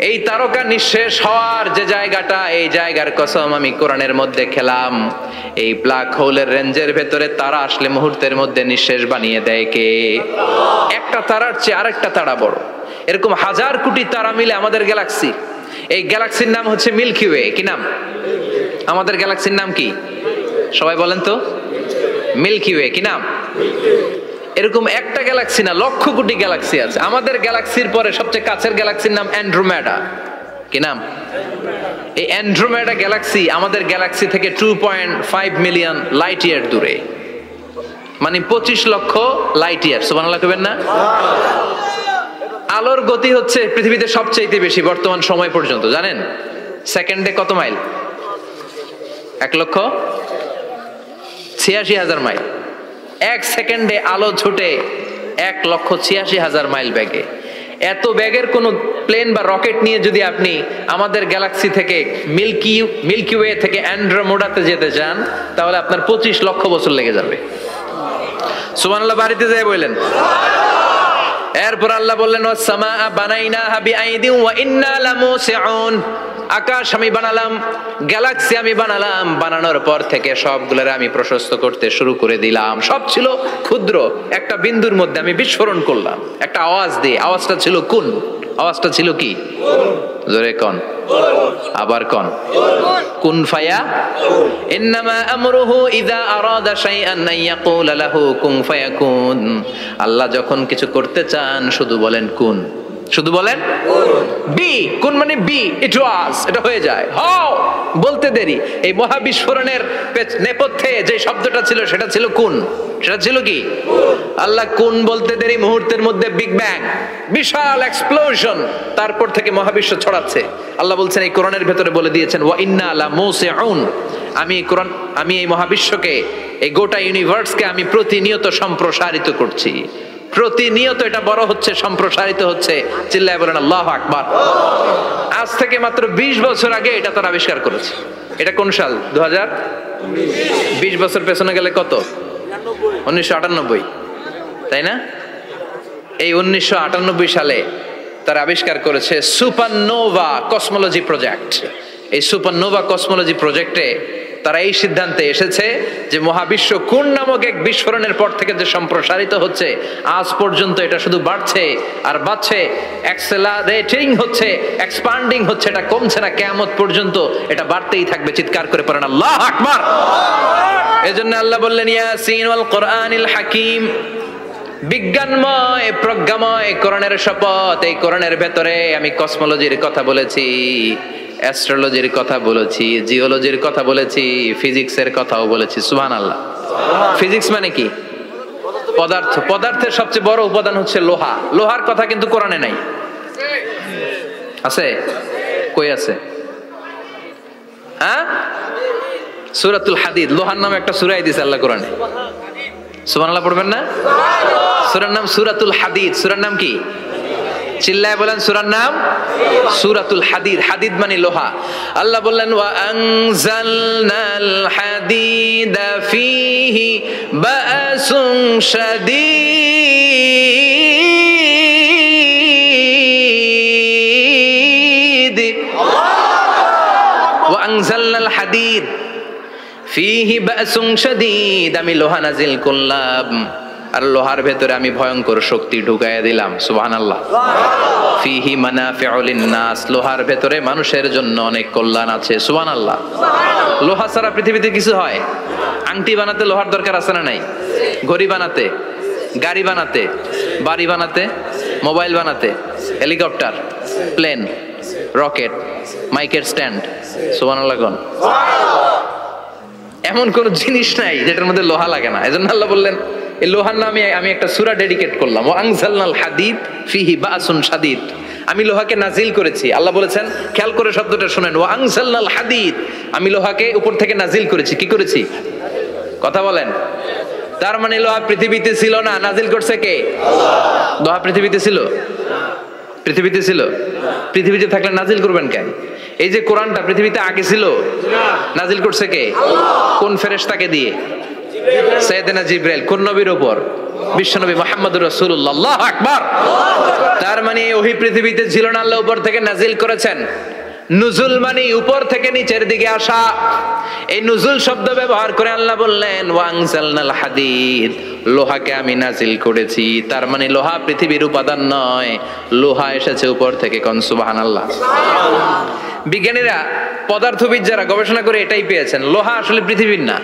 এই তারকা নিঃশেষ হওয়ার যে জায়গাটা, এই জায়গার কসম আমি কোরআনের মধ্যে খেলাম। এই ব্ল্যাক হোলের রেঞ্জের ভেতরে তারা আসলে মুহূর্তের মধ্যে নিঃশেষ বানিয়ে দেয় কে? একটা তারার চেয়ে আরেকটা তারা বড়। এরকম হাজার কোটি তারা মিলে আমাদের গ্যালাক্সি। এই গ্যালাক্সির নাম হচ্ছে মিল্কি ওয়ে। কি নাম? আমাদের গ্যালাক্সির নাম কি? সবাই বলেন তো। Milky Way. কি নাম? এরকম একটা গ্যালাক্সি না, লক্ষ কোটি গ্যালাক্সি আছে। আমাদের গ্যালাক্সির পরে সবচেয়ে কাছের গ্যালাক্সির নাম অ্যান্ড্রোমেডা। কি নাম? এই অ্যান্ড্রোমেডা গ্যালাক্সি আমাদের গ্যালাক্সি থেকে 2.5 মিলিয়ন লাইট ইয়ার দূরে, মানে 25 লক্ষ লাইট ইয়ার। সুবহানাল্লাহ কইবেন না? আলোর গতি হচ্ছে পৃথিবীতে সবচেয়ে বেশি বর্তমান সময় পর্যন্ত। জানেন সেকেন্ডে কত মাইল? 1,86,000 মাইল। 1 সেকেন্ডে আলো ছুটে 1,86,000 মাইল ব্যাগে। এত ব্যাগের কোন প্লেন বা রকেট নিয়ে যদি আপনি আমাদের গ্যালাক্সি থেকে মিল্কি ওয়ে থেকে অ্যান্ড্রোমেডাতে যেতে চান, তাহলে আপনার 25 লক্ষ বছর লেগে যাবে। সুবহানাল্লাহ বাড়িতে যায় বললেন। এরপর আল্লাহ বললেন ওয়াস-সামা বানাইনাহা বিআইদিন ওয়া ইন্না লামুসিউন, আকাশ আমি বানালাম, গ্যালাক্সি আমি বানালাম, বানানোর পর থেকে সবগুলোরে আমি প্রশস্ত করতে শুরু করে দিলাম। সব ছিল ক্ষুদ্র, একটা বিন্দুর মধ্যে আমি বিস্ফোরণ করলাম একটা আওয়াজ দিয়ে। আওয়াজটা ছিল কুন, আওয়াজটা ছিল কি? জোরে কোন, আবার কোন, কুন ফায়া। ইন্নামা আমরুহু ইযা আরাদা শাইআন আন ইয়াকুলা লাহু কুন ফায়াকুন। আল্লাহ যখন কিছু করতে চান শুধু বলেন কুন, শুধু বলেন বি। কুন মানে বি, ইট ওয়াজ, এটা হয়ে যায়। হাও বলতে দেরি। এই মহাবিস্ফোরণের নেপথ্যে যে শব্দটা ছিল সেটা ছিল কুন। সেটা ছিল কি? আল্লাহ কুন বলতে দেরি, মুহূর্তের মধ্যে বিগ ব্যাং, বিশাল এক্সপ্লোশন, তারপর থেকে মহাবিশ্ব ছড়াচ্ছে। আল্লাহ বলছেন এই কোরআনের ভেতরে বলে দিয়েছেন ওয়া ইন্না লামুসিউন, আমি এই মহাবিশ্বকে, এই গোটা ইউনিভার্সকে আমি প্রতিনিয়ত সম্প্রসারিত করছি। প্রতিনিয়ত এটা বড় হচ্ছে, সম্প্রসারিত হচ্ছে। চিল্লায় বলেন আল্লাহু আকবার। আজ থেকে মাত্র 20 বছর আগে এটা তারা আবিষ্কার করেছে। এটা কোন সাল? 2020 বছর পেছনে গেলে কত? 1998, তাই না? এই 1998 সালে তারা আবিষ্কার করেছে সুপারনোভা কসমোলজি প্রজেক্ট। এই সুপারনোভা কসমোলজি প্রজেক্টে তারা এই সিদ্ধান্তে এসেছে যে মহাবিশ্ব কোন নামক এক বিস্ফোরণের পর থেকে যে সম্প্রসারিত হচ্ছে, আজ পর্যন্ত এটা শুধু বাড়ছে আর বাড়ছে, অ্যাক্সেলারেটিং হচ্ছে, এক্সপান্ডিং হচ্ছে, এটা কমছে না। কিয়ামত পর্যন্ত এটা বাড়তেই থাকবে। চিৎকার করে পড়েন আল্লাহু আকবার। এজন্য আল্লাহ বললেন ইয়াসিন ওয়াল কোরআনিল হাকিম, বিজ্ঞানময় প্রজ্ঞাময় কোরআনের শপথ। এই কোরআনের ভেতরে আমি কসমোলজির কথা বলেছি, অ্যাস্ট্রোলজির কথা বলেছি, জিওলজির কথা বলেছি, ফিজিক্সের কথাও বলেছি। সুবহানাল্লাহ। ফিজিক্স মানে কি? পদার্থ। পদার্থের সবচেয়ে বড় উপাদান হচ্ছে লোহা। লোহার কথা কিন্তু কোরআনে নাই। আছে? কই আছে? হ্যাঁ, সূরাতুল হাদিদ, লোহার নামে একটা সূরাই দিয়েছে আল্লাহ কোরআনে। সুবহানাল্লাহ পড়বেন না? সূরার নাম সূরাতুল হাদিদ। সূরার নাম কি? চিল্লায় বলেন সূরার নাম সূরাতুল হাদিদ। হাদিদ মানে লোহা। আল্লাহ বললেন ওয়া আনজালনাল হাদিদা ফীহি বা'সুন শাদীদ। ওয়া আনজালনাল হাদিদ ফীহি বা'সুন শাদীদ, আমি লোহা নাজিল করলাম আর লোহার ভেতরে আমি ভয়ঙ্কর শক্তি ঢুকাইয়া দিলাম। সুবহানাল্লাহ। ফিহি মানাফিউ লিন-নাস, লোহার ভেতরে মানুষের জন্য অনেক কল্যাণ আছে। সুবহানাল্লাহ। লোহা ছাড়া পৃথিবীতে কিছু হয়? আংটি বানাতে লোহার দরকার আছে না নাই? ঘড়ি বানাতে, গাড়ি বানাতে, বাড়ি বানাতে, মোবাইল বানাতে, হেলিকপ্টার, প্লেন, রকেট, মাইকের স্ট্যান্ড। সুবহানাল্লাহ কোন? এমন কোন জিনিস নাই যেটার মধ্যে লোহা লাগে না। এজন্য আল্লাহ বললেন এই লোহার নামে আমি একটা সূরা ডেডিকেট করলাম, ওয়া আনজালনাল হাদিদ ফিহি বা'সুন শাদীদ। আমি লোহাকে নাজিল করেছি। আল্লাহ বলেছেন, খেয়াল করে শব্দটা শুনেন, ওয়া আনজালনাল হাদিদ, আমি লোহাকে উপর থেকে নাজিল করেছি। কি করেছি? কথা বলেন। তার মানে লোহা পৃথিবীতে ছিল না, নাজিল করছে কে? আল্লাহ। লোহা পৃথিবীতে ছিল? পৃথিবীতে ছিল? পৃথিবীতে থাকলে নাজিল করবেন কেন? এই যে কোরআনটা পৃথিবীতে আগে ছিল, নাজিল করছে কে? কোন ফেরেশতাকে দিয়ে? সাইয়েদনা জিবরাইল। কোন নবীর উপর? বিশ্বনবী মুহাম্মদুর রাসূলুল্লাহ। আল্লাহু আকবার। তার মানে ওহী পৃথিবীতে ছিল না, আল্লাহ উপর থেকে নাজিল করেছেন। নুজুল মানে উপর থেকে নিচের দিকে আসা। এই নুজুল শব্দ ব্যবহার করে আল্লাহ বললেন ওয়া আনজালনাল হাদিদ, লোহাকে আমি নাজিল করেছি। তার মানে লোহা পৃথিবীর উপাদান নয়, লোহা এসেছে উপর থেকে। কোন সুবহানাল্লাহ। বিজ্ঞানীরা, পদার্থবিদ যারা গবেষণা করে এটাই পেয়েছেন, লোহা আসলে পৃথিবীর না।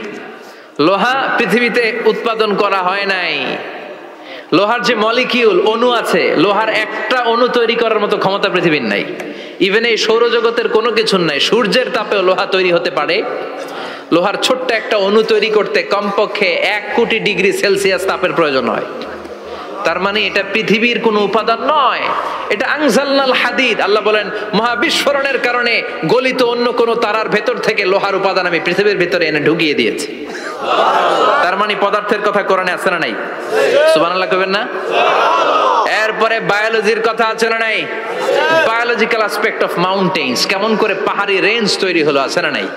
লোহা পৃথিবীতে উৎপাদন করা হয় নাই। লোহার যে মলিকিউল, অণু আছে, লোহার একটা অণু তৈরি করার মতো ক্ষমতা পৃথিবীর নাই। ইভেন এই সৌরজগতের কোনো কিছু নাই। সূর্যের তাপেও লোহা তৈরি হতে পারে। লোহার ছোট্ট একটা অণু তৈরি করতে কমপক্ষে 1 কোটি ডিগ্রি সেলসিয়াস তাপের প্রয়োজন হয়। তার মানে এটা পৃথিবীর কোনো উপাদান নয়, এটা আনজালনাল হাদিদ। আল্লাহ বলেন মহাবিস্ফোরণের কারণে গলিত অন্য কোনো তারার ভেতর থেকে লোহার উপাদান আমি পৃথিবীর ভিতরে এনে ঢুকিয়ে দিয়েছি। তার মানে পদার্থের কথা কোরআনে আছে না নাই? সুবহানাল্লাহ কইবেন না? এরপরে বায়োলজির কথা আছে না নাই? বায়োলজিক্যাল অ্যাসপেক্ট অফ মাউন্টেন্স, কেমন করে পাহাড়ি রেঞ্জ তৈরি হলো, আছে না নাই?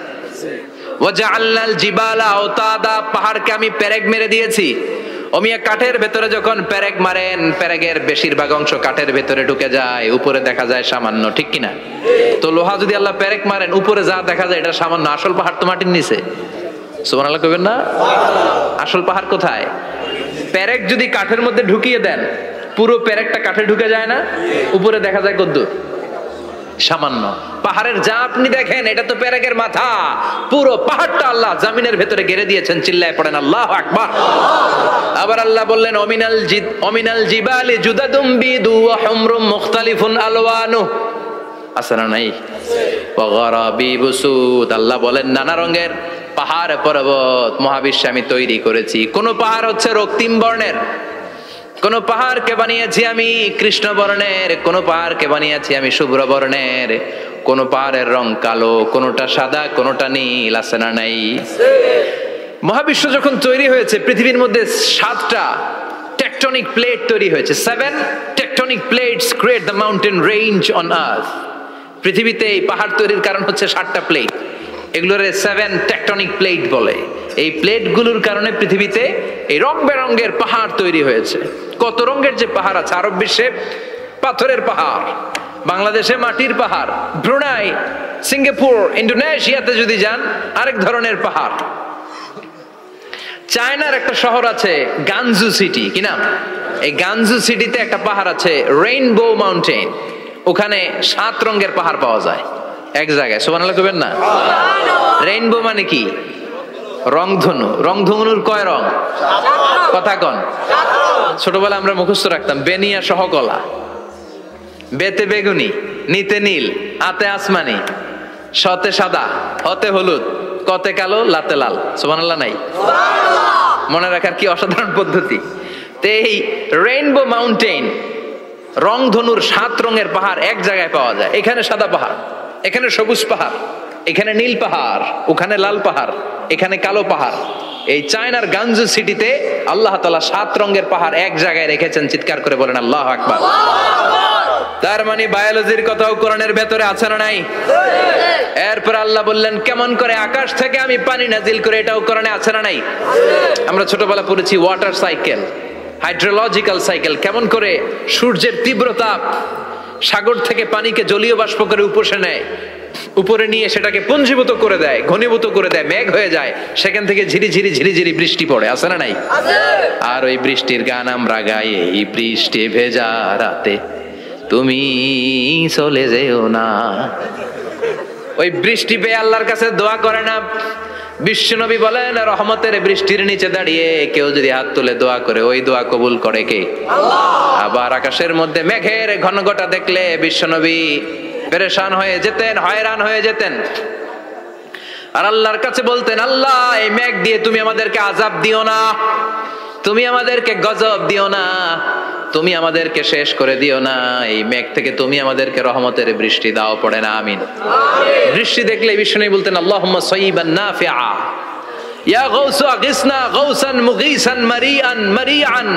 ওয়াজআলনাল জিবালা আওতাদা, পাহাড়কে আমি পেরেক মেরে দিয়েছি। ওমিয়া কাঠের ভেতরে যখন পেরেক মারেন, পেরেকের বেশিরভাগ অংশ কাঠের ভেতরে ঢুকে যায়, উপরে দেখা যায় সামান্য, ঠিক কিনা? তো লোহা যদি আল্লাহ পেরেক মারেন, উপরে যা দেখা যায় এটা সামান্য, আসল পাহাড় তো মাটির নিচে। সুবহানাল্লাহ কইবেন না? আসল পাহাড় কোথায়? পেরেক যদি কাঠের মধ্যে ঢুকিয়ে দেন, পুরো পেরেকটা কাঠে ঢুকে যায় না, উপরে দেখা যায় কদ্দূর? সামান্য। পাহাড়ের যা আপনি দেখেন এটা তো পেরেকের মাথা, পুরো পাহাড়টা আল্লাহ জামিনের ভেতরে গেড়ে দিয়েছেন। চিল্লায় পড়েন আল্লাহু আকবার। আবার আল্লাহ বললেন অমিনাল জিবালি জুদাদুম বিদু ওয়া হুমরুম মুখতালিফুন আলওয়ানু, আছে না নাই? ওয়া গারাবিবু সুদ, আল্লাহ বলেন নানা রঙের পাহাড় পর্বত মহাবিশ্বে আমি তৈরি করেছি। কোন পাহাড় হচ্ছে রক্তিম বর্ণের, কোন পাহাড়কে বানিয়েছি আমি কৃষ্ণ বর্ণের, কোন পাহাড়কে বানিয়েছি আমি শুভ্র বর্ণের, কোন পাহাড়ের রং কালো, কোনটা সাদা, কোনটা নীল, আছে না নাই? মহাবিশ্ব যখন তৈরি হয়েছে, পৃথিবীর মধ্যে 7টা টেকটনিক প্লেট তৈরি হয়েছে। 7 tectonic plates create the mountain range on earth. পৃথিবীতে এই পাহাড় তৈরির কারণ হচ্ছে 7টা প্লেট, এগুলোর 7 টেকটনিক প্লেট বলে। এই প্লেটগুলোর কারণে পৃথিবীতে এই রং বেরঙের পাহাড় তৈরি হয়েছে। কত রঙের যে পাহাড় আছে, আরব বিশ্বে পাথরের পাহাড়, বাংলাদেশে মাটির পাহাড়, ব্রুনাই, সিঙ্গাপুর, ইন্দোনেশিয়াতে যদি যান আরেক ধরনের পাহাড়। চায়নার একটা শহর আছে গানজু সিটি, কি নাম? এই গানজু সিটিতে একটা পাহাড় আছে রেইনবো মাউন্টেন, ওখানে 7 রঙের পাহাড় পাওয়া যায় এক জায়গায়। সুবহানাল্লাহ কইবেন না? রেইনবো মানে কি? রংধনু। রংধনুর কয় রং? কথা কন। ছোটবেলা আমরা মুখস্থ রাখতাম বেনিয়া সহকলা, বেতে বেগুনি, নিতে নীল, আতে আসমানি, শতে সাদা, হতে হলুদ, কতে কালো, লাতে লাল। সুবহানাল্লাহ নাই? মনে রাখার কি অসাধারণ পদ্ধতি। তো এই রেইনবো মাউন্টেন, রংধনুর 7 রঙের পাহাড় এক জায়গায় পাওয়া যায়। এখানে সাদা পাহাড়, এখানে সবুজ পাহাড়, এখানে নীল পাহাড়, ওখানে লাল পাহাড়, এখানে কালো পাহাড়। এই চায়নার গানজু সিটিতে আল্লাহ তাআলা 7 রঙের পাহাড় এক জায়গায় রেখেছেন। চিৎকার করে বলেন আল্লাহু আকবার। তার মানে বায়োলজির কথাও কোরআনের ভেতরে আছে না নাই? এরপর আল্লাহ বললেন কেমন করে আকাশ থেকে আমি পানি নাজিল করে, এটাও কোরআনে আছে না নাই? আমরা ছোটবেলা পড়েছি ওয়াটার সাইকেল, হাইড্রোলজিক্যাল সাইকেল, কেমন করে সূর্যের তীব্র তাপ সাগর থেকে পানিকে জলীয় বাষ্প করে উপসে নেয়, উপরে নিয়ে সেটাকে পুঞ্জীভূত করে দেয়, ঘনীভূত করে দেয়, মেঘ হয়ে যায়, সেখান থেকে ঝিরিঝিরি ঝিরিঝিরি বৃষ্টি পড়ে, আছে না নাই? আর ওই বৃষ্টির গান আমরা গাই, এই বৃষ্টি ভেজা রাতে তুমি চলে যেও না। ওই বৃষ্টি পেয়ে আল্লাহর কাছে দোয়া করে না? বিশ্বনবী বলেন রহমতের বৃষ্টির নিচে দাঁড়িয়ে কেউ যদি হাত তুলে দোয়া করে, ওই দোয়া কবুল করে কে? আল্লাহ। আবার আকাশের মধ্যে মেঘের ঘনঘটা দেখলে বিশ্বনবী পেরেশান হয়ে যেতেন, হয়রান হয়ে যেতেন, আর আল্লাহর কাছে বলতেন আল্লাহ এই মেঘ দিয়ে তুমি আমাদেরকে আযাব দিও না, তুমি আমাদেরকে গজব দিও না, তুমি আমাদেরকে শেষ করে দিও না, এই মেঘ থেকে তুমি আমাদেরকে রহমতের বৃষ্টি দাও। পড়ে না আমিন। বৃষ্টি দেখলে বিষ্ণু বলতেন আল্লাহুম্মা সাইয়িবান নাফিআ, ইয়া গাউসু আগিসনা গাউসান মুগীসান মারিআন মারিআন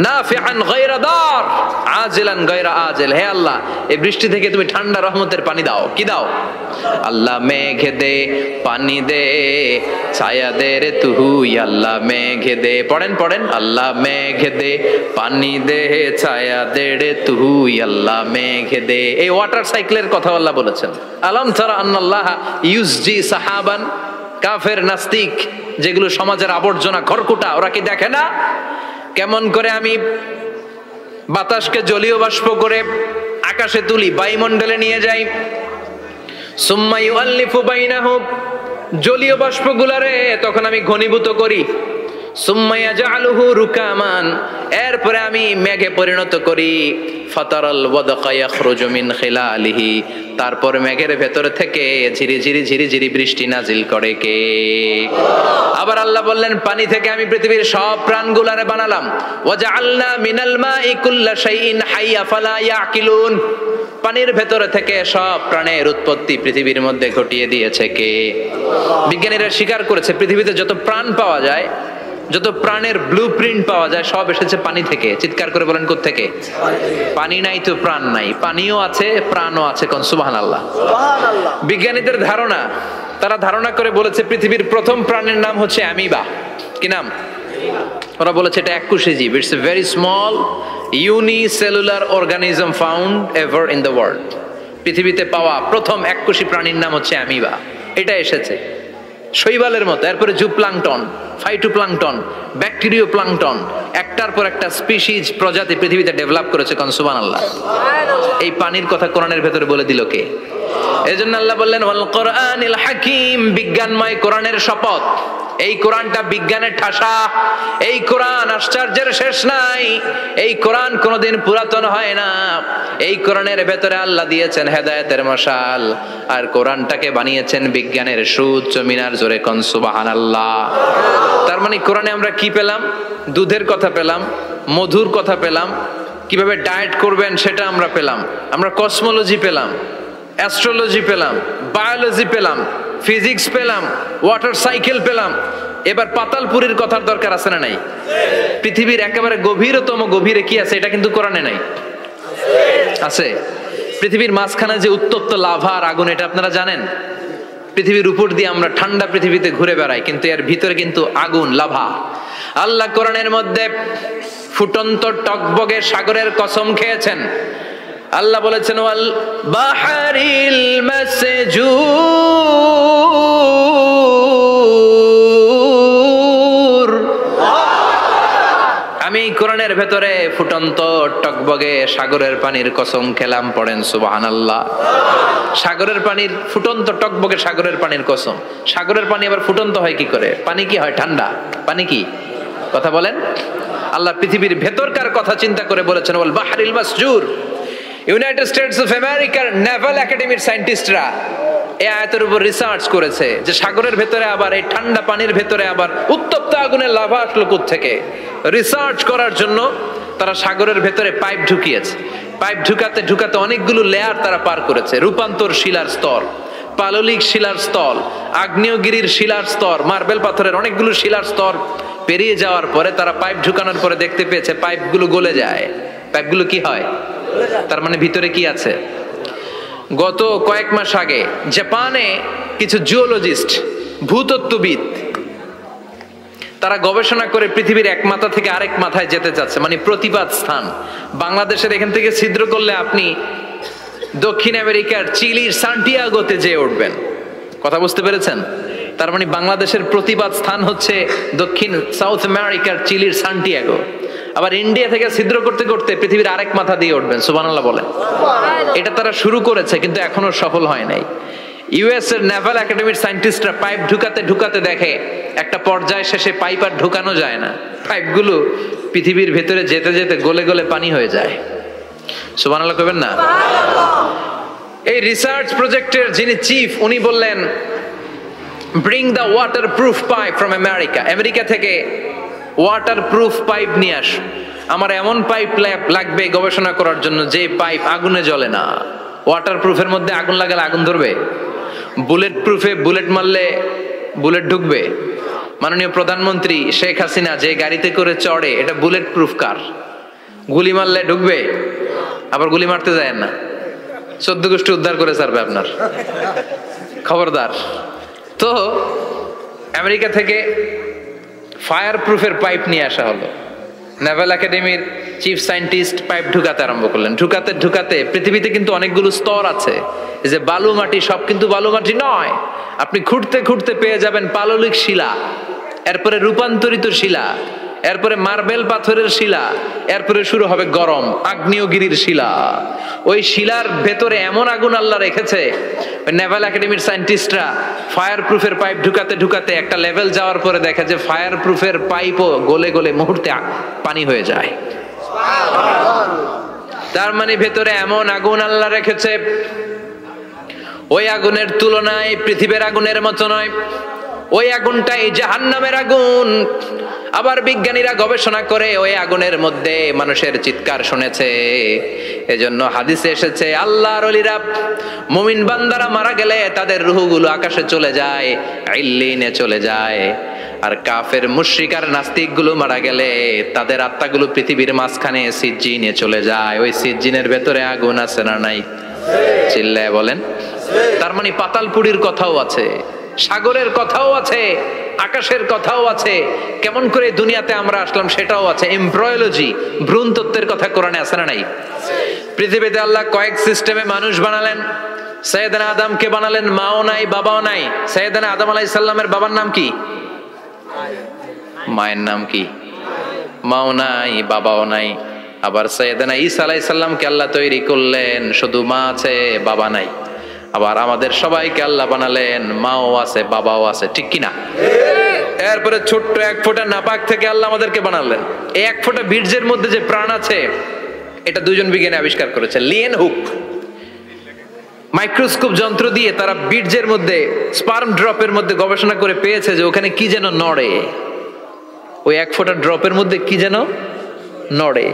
নাফিআন গায়রা দার আজিলান গায়রা আজিল। হে আল্লাহ এই বৃষ্টি থেকে তুমি ঠান্ডা রহমতের পানি দাও। কি দাও? আল্লাহ মেঘ দে পানি দে ছায়া দে রে তুই, আল্লাহ মেঘ দে, পড়েন পড়েন, আল্লাহ মেঘ দে পানি দে ছায়া দে রে তুই, আল্লাহ মেঘ দে। এই ওয়াটার সাইকেলের কথা আল্লাহ বলেছেন। আলাম তারা আন্নাল্লাহ ইউসজি সাহাবান, কাফের নাস্তিক যেগুলো সমাজের আবর্জনা খড়কুটা, ওরা কি দেখে না কেমন করে আমি বাতাসকে জলীয় বাষ্প করে আকাশে তুলি, বায়ুমণ্ডলে নিয়ে যাই, সুম্মা ইউআল্লিফু বাইনাহুম, জলীয় বাষ্পগুলারে তখন আমি ঘনীভূত করি, সুম্মা ইয়াজআলুহু রুকামান, এরপরে আমি মেঘে পরিণত করি, ফাতারাল ওয়াদকা ইয়াখরুজু মিন খিলালিহি, তারপর মেঘের ভেতর থেকে ঝিরিঝিরি ঝিরিঝিরি বৃষ্টি নাজিল করে কে? আবার আল্লাহ বললেন পানি থেকে আমি পৃথিবীর সব প্রাণগুলারে বানালাম, ওয়াজআলনা মিনাল মাই কুল্লা শাইইন হাইয়া ফালা ইয়াকিলুন, পানির ভেতরে থেকে সব প্রাণের উৎপত্তি পৃথিবীর মধ্যে ঘটিয়ে দিয়েছে কে? বিজ্ঞানীরা স্বীকার করেছে পৃথিবীতে যত প্রাণ পাওয়া যায়, যত প্রাণের ব্লুপ্রিন্ট পাওয়া যায় সব এসেছে পানি থেকে। চিৎকার করে বলেন কোত্থেকে? পানি নাই তো প্রাণ নাই, পানিও আছে প্রাণও আছে। কোন সুবহানাল্লাহ। বিজ্ঞানীদের ধারণা, তারা ধারণা করে বলেছে পৃথিবীর প্রথম প্রাণের নাম হচ্ছে অ্যামিবা। কি নাম? ওরা বলেছে এটা এককোষী জীব। It's a very small unicellular organism found ever in the world. পৃথিবীতে পাওয়া প্রথম এককোষী প্রাণীর নাম হচ্ছে অ্যামিবা। এটা এসেছে শৈবালের মতো, এরপরে জুপ্লাংটন, ফাইটোপ্লাংটন, ব্যাকটেরিও প্লাংটন, একটার পর একটা স্পিসিজ প্রজাতি পৃথিবীতে ডেভেলপ করেছে। কোন সুবহানাল্লাহ। এই পানির কথা কোরআনের ভেতরে বলে দিল কে? এজন্য আল্লাহ বললেন ওয়াল কোরআনিল হাকিম, বিজ্ঞানময় কোরআনের শপথ। এই কোরআনটা বিজ্ঞানের ঠাসা, এই কোরআন আশ্চর্যের শেষ নাই, এই কোরআন কোনোদিন পুরাতন হয় না। এই কোরআনের ভেতরে আল্লাহ দিয়েছেন হেদায়েতের মশাল, আর কোরআনটাকে বানিয়েছেন বিজ্ঞানের সুউচ্চ মিনার। জোরে কোন সুবহানাল্লাহ। তার মানে কোরআনে আমরা কি পেলাম? দুধের কথা পেলাম, মধুর কথা পেলাম, কিভাবে ডায়েট করবেন সেটা আমরা পেলাম, আমরা কসমোলজি পেলাম, অ্যাস্ট্রোলজি পেলাম, বায়োলজি পেলাম, ফিজিক্স পেলাম, ওয়াটার সাইকেল পেলাম। এবার পাতালপুরীর কথার দরকার আছে না নাই? পৃথিবীর একেবারে গভীরতম গভীরে কি আছে এটা কিন্তু কোরআনে নাই, আছে। পৃথিবীর মাঝখানে যে উত্তপ্ত লাভা আর আগুন, এটা আপনারা জানেন? পৃথিবীর উপর দিয়ে আমরা ঠান্ডা পৃথিবীতে ঘুরে বেড়াই, কিন্তু এর ভিতরে কিন্তু আগুন, লাভা। আল্লাহ কোরআনের মধ্যে ফুটন্ত টকবগে সাগরের কসম খেয়েছেন। আল্লাহ বলেছেন ওয়াল বাহরিল মাসজুর, আমি কোরআনের ভেতরে ফুটন্ত টকবগে সাগরের পানির কসম খেলাম। পড়েন সুবহানাল্লাহ। সাগরের পানির ফুটন্ত টকবগে সাগরের পানির কসম। সাগরের পানি আবার ফুটন্ত হয় কি করে? পানি কি হয়? ঠান্ডা। পানি কি? কথা বলেন। আল্লাহ পৃথিবীর ভেতরকার কথা চিন্তা করে বলেছেন ওয়াল বাহরিল মাসজুর। ইউনাইটেড স্টেটস অফ আমেরিকার নেভাল একাডেমির সায়েন্টিস্টরা এই আয়াতের উপর রিসার্চ করেছে যে সাগরের ভেতরে আবার এই ঠান্ডা পানির ভেতরে আবার উত্তপ্ত আগুনের লাভা আসলো কোত্থেকে। রিসার্চ করার জন্য তারা সাগরের ভেতরে পাইপ ঢুকিয়েছে। পাইপ ঢুকাতে ঢুকাতে অনেকগুলো লেয়ার তারা পার করেছে। রূপান্তর শিলার স্তর, পাললিক শিলার স্তর, আগ্নেয়গিরির শিলার স্তর, মার্বেল পাথরের অনেকগুলো শিলার স্তর পেরিয়ে যাওয়ার পরে তারা পাইপ ঢুকানোর পরে দেখতে পেয়েছে পাইপগুলো গলে যায়। পাইপগুলো কি হয়? তার মানে ভিতরে কি আছে? গত কয়েক মাস আগে জাপানে কিছু জিওলজিস্ট, ভূতত্ত্ববিদ, তারা গবেষণা করে পৃথিবীর এক মাথা থেকে আরেক মাথায় যেতে চাচ্ছে, মানে প্রতিপাদ স্থান। বাংলাদেশের এখান থেকে ছিদ্র করলে আপনি দক্ষিণ আমেরিকার চিলির সান্টিয়াগোতে যেয়ে উঠবেন। কথা বুঝতে পেরেছেন? তার মানে বাংলাদেশের প্রতিপাদ স্থান হচ্ছে দক্ষিণ সাউথ আমেরিকার চিলির সান্টিয়াগো। আবার ইন্ডিয়া থেকে ছিদ্র করতে করতে পৃথিবীর আরেক মাথা দিয়ে উঠবেন। সুবহানাল্লাহ বলেন। এটা তারা শুরু করেছে কিন্তু এখনো সফল হয় নাই। ইউএস এর নেভাল একাডেমির সায়েন্টিস্টরা পাইপ ঢুকাতে ঢুকাতে দেখে একটা পর্যায় শেষে পাইপ আর ঢুকানো যায় না, পাইপগুলো পৃথিবীর ভেতরে যেতে যেতে গলে গলে পানি হয়ে যায়। সুবহানাল্লাহ কইবেন না? এই রিসার্চ প্রজেক্টের যিনি চিফ, উনি বললেন bring the water proof pipe from America. America থেকে ওয়াটার প্রুফ পাইপ নিয়ে আস। আমার এমন পাইপ লাগবে গবেষণা করার জন্য যে পাইপ আগুনে জ্বলে না। ওয়াটার প্রুফের মধ্যে আগুন লাগালে আগুন ধরবে? বুলেট প্রুফে বুলেট মারলে বুলেট ঢুকবে? মাননীয় প্রধানমন্ত্রী শেখ হাসিনা যে গাড়িতে করে চড়ে, এটা বুলেট প্রুফ কার? গুলি মারলে ঢুকবে? আবার গুলি মারতে যায় না, 14 গোষ্ঠী উদ্ধার করে ছাড়বে আপনার, খবরদার। তো আমেরিকা থেকে ফায়ার প্রুফের পাইপ নিয়ে আসা হলো। নেভাল একাডেমির চিফ সায়েন্টিস্ট পাইপ ঢুকাতে আরম্ভ করলেন। ঢুকাতে ঢুকাতে পৃথিবীতে কিন্তু অনেকগুলো স্তর আছে। এই যে বালু মাটি, সব কিন্তু বালু মাটি নয়। আপনি খুঁড়তে খুঁড়তে পেয়ে যাবেন পাললিক শিলা, এরপরে রূপান্তরিত শিলা, এরপরে মার্বেল পাথরের শিলা, এরপরে শুরু হবে গরম আগ্নেয়গিরির শিলা। ওই শিলার ভেতরে এমন আগুন আল্লাহ রেখেছে, নেভাল একাডেমির সায়েন্টিস্টরা ফায়ার প্রুফের পাইপ ঢুকাতে ঢুকাতে একটা লেভেল যাওয়ার পরে দেখে যে ফায়ার প্রুফের পাইপও গলে গলে মুহূর্তে পানি হয়ে যায়। তার মানে ভেতরে এমন আগুন আল্লাহ রেখেছে, ওই আগুনের তুলনায় পৃথিবীর আগুনের মতো নয়। ওই আগুনটা এই জাহান্নামের আগুন। আবার বিজ্ঞানীরা গবেষণা করে ওই আগুনের মধ্যে মানুষের চিৎকার শুনেছে। এজন্য হাদিসে এসেছে আল্লাহর ওলিরা মুমিন বান্দারা মারা গেলে তাদের রূহগুলো আকাশে চলে যায়, ইল্লিনে চলে যায়। আর কাফের মুশরিক আর নাস্তিক গুলো মারা গেলে তাদের আত্মাগুলো পৃথিবীর মাঝখানে সিজ্জিনে চলে যায়। ওই সিজ্জিনের ভেতরে আগুন আছে না নাই? চিল্লায় বলেন। তার মানে পাতালপুরীর কথাও আছে, সাগরের কথাও আছে, আকাশের কথাও আছে। কেমন করে দুনিয়াতে আমরা আসলাম সেটাও আছে। এমব্রয়োলজি, ভ্রূণ তত্ত্বের কথা কোরআনে আছে না নাই? পৃথিবীতে আল্লাহ কয়েক সিস্টেমে মানুষ বানালেন। সৈয়দনা আদমকে বানালেন, মাও নাই বাবাও নাই। সৈয়দনা আদম আলাইহিস সালামের বাবার নাম কি? মায়ের নাম কি? মাও নাই বাবাও নাই। আবার সৈয়দনা ঈসা আলাইহিস সালামকে আল্লাহ তৈরি করলেন, শুধু মা আছে বাবা নাই। আবার আমাদের সবাইকে আল্লাহ বানালেন, মাও আছে বাবাও আছে, ঠিক কিনা? এরপরে ছোট্ট এক ফোঁটা নাপাক থেকে আল্লাহ আমাদেরকে বানালেন। এই এক ফোঁটা বীর্যের মধ্যে যে প্রাণ আছে এটা দুজন বিজ্ঞানী আবিষ্কার করেছে। লিয়েন হুক মাইক্রোস্কোপ যন্ত্র দিয়ে তারা বীর্যের মধ্যে, স্পার্ম ড্রপের মধ্যে গবেষণা করে পেয়েছে যে ওখানে কি যেন নড়ে। ওই এক ফোঁটা ড্রপের মধ্যে কি যেন নড়ে।